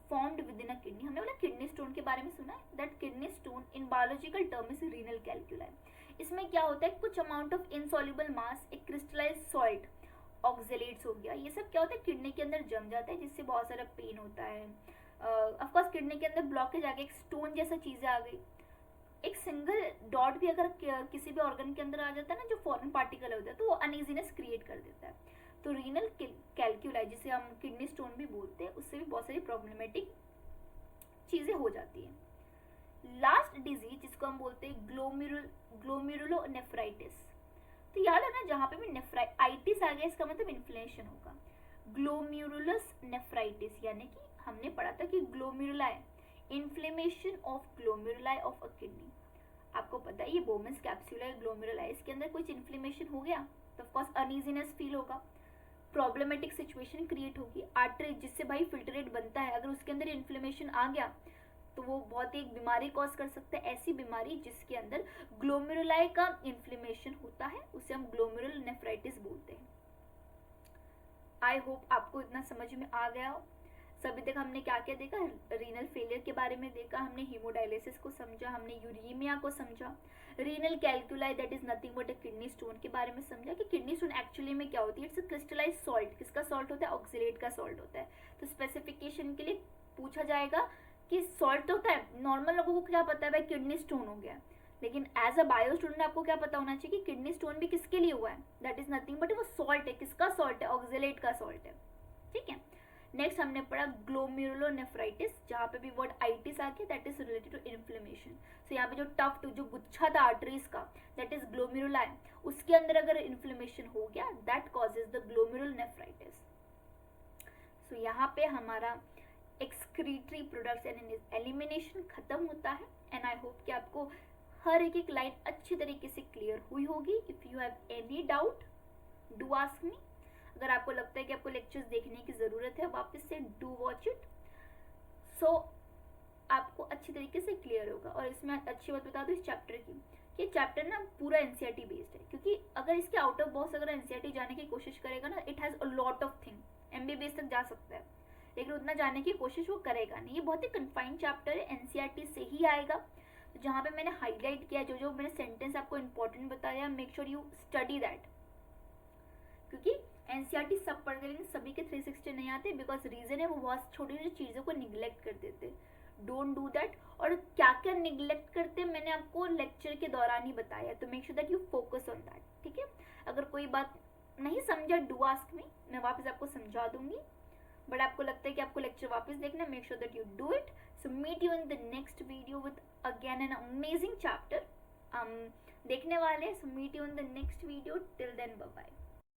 formed within a kidney। हमने बोला किडनी स्टोन के बारे में सुना है, that kidney stone in biological term is renal calculi. इसमें क्या होता है, कुछ अमाउंट ऑफ इनसॉल्युबल मास, एक क्रिस्टलाइज्ड सॉल्ट, ऑक्सलेट्स हो गया, ये सब क्या होता है, किडनी के अंदर जम जाता है, जिससे बहुत सारा पेन होता है। ऑफ कोर्स किडनी के अंदर ब्लॉकेज आ गया, एक स्टोन जैसा चीजें आ गई, एक सिंगल डॉट भी अगर किसी भी ऑर्गन के अंदर आ जाता है ना, जो फॉरेन पार्टिकल होता है, तो वो अनइजीनेस क्रिएट कर देता है। तो रीनल कैल्क्यूलाई, जिसे हम किडनी स्टोन भी बोलते हैं, उससे भी बहुत सारी प्रॉब्लमेटिक चीजें हो जाती हैं। लास्ट डिजीज जिसको हम बोलते हैं ग्लोमेरुलोनेफ्राइटिस। तो याद है ना, जहाँ पे भी नेफ्राइटिस आ गया, इसका मतलब इन्फ्लेमेशन होगा। ग्लोमेरुलस नेफ्राइटिस, यानी कि हमने पढ़ा था कि glomeruli, inflammation of glomeruli of a kidney. आपको पता है ये बोमेंस कैप्सूला ग्लोमेरुलाई, इसके अंदर कुछ इन्फ्लेमेशन हो गया तो ऑफ कोर्स अनइजीनेस फील होगा, प्रॉब्लमेटिक सिचुएशन क्रिएट होगी। आर्टरी जिससे भाई फिल्ट्रेट बनता है, अगर उसके अंदर इन्फ्लेमेशन आ गया तो वो बहुत ही एक बीमारी कॉज कर सकता है, ऐसी बीमारी जिसके अंदर ग्लोमेरुलाई का इन्फ्लेमेशन होता है, उसे हम ग्लोमेरुलर नेफ्राइटिस बोलते हैं। आई होप आपको इतना समझ में आ गया हो। सभी तक हमने क्या क्या देखा, रीनल फेलियर के बारे में देखा, हमने हीमोडायलिसिस को समझा, हमने यूरीमिया को समझा, renal कैल्कुलाई that is nothing but a kidney stone के बारे में समझा कि किडनी स्टोन एक्चुअली में क्या होती है, इट्स अ क्रिस्टलाइज सॉल्ट। किसका सॉल्ट होता है, ऑक्सीलेट का सॉल्ट होता है। तो स्पेसिफिकेशन के लिए पूछा जाएगा कि सॉल्ट होता है, नॉर्मल लोगों को क्या पता है भाई किडनी स्टोन हो गया, लेकिन एज अ बायो स्टूडेंट आपको क्या पता होना चाहिए कि किडनी स्टोन भी किसके लिए हुआ है, दैट इज नथिंग बट वो सॉल्ट है। किसका सॉल्ट है, ऑक्सीलेट का सॉल्ट है। ठीक है, नेक्स्ट हमने पढ़ा ग्लोमेरुलोनेफ्राइटिस, जहाँ पे भी वर्ड आइटिस आ गया, that is related to inflammation. So यहाँ पे जो टफ्ट जो गुच्छा था आर्टरीज का, दैट इज ग्लोमेरुलाई, उसके अंदर अगर इन्फ्लेमेशन हो गया दैट कॉजेज द ग्लोमेरुलोनेफ्राइटिस। सो यहाँ पे हमारा एक्सक्रीटरी प्रोडक्ट्स यानी एलिमिनेशन खत्म होता है। एंड आई होप कि आपको हर एक लाइन अच्छी तरीके से क्लियर हुई होगी। If you have any doubt do ask me. अगर आपको लगता है कि आपको लेक्चर्स देखने की ज़रूरत है वापस से डू वॉच इट, सो आपको अच्छी तरीके से क्लियर होगा। और इसमें अच्छी बात बता दूँ इस चैप्टर की, ये चैप्टर ना पूरा एनसीईआरटी बेस्ड है, क्योंकि अगर इसके आउट ऑफ बॉक्स अगर एनसीईआरटी जाने की कोशिश करेगा ना, it has a lot of thing, MBBS तक जा सकता है, लेकिन उतना जाने की कोशिश वो करेगा नहीं। ये बहुत ही कन्फाइंड चैप्टर है, एनसीईआरटी से ही आएगा। तो जहाँ पे मैंने हाईलाइट किया, जो जो मैंने सेंटेंस आपको इंपॉर्टेंट बताया, make sure you study that, क्योंकि एनसीईआरटी सब पढ़ के लेकिन सभी के 360 नहीं आते, बिकॉज रीजन है वो बहुत छोटी छोटी चीज़ों को निगलेक्ट कर देते। Don't do that. और क्या क्या निगलेक्ट करते मैंने आपको लेक्चर के दौरान ही बताया, तो make sure that you focus on that. ठीक है, अगर कोई बात नहीं समझा डू आस्क मी, मैं वापस आपको समझा दूंगी। बट आपको लगता है कि आपको लेक्चर वापस देखना, make sure that you do it. So meet you in the next video with again an amazing chapter देखने वाले। So meet you in the next video, till then bye bye.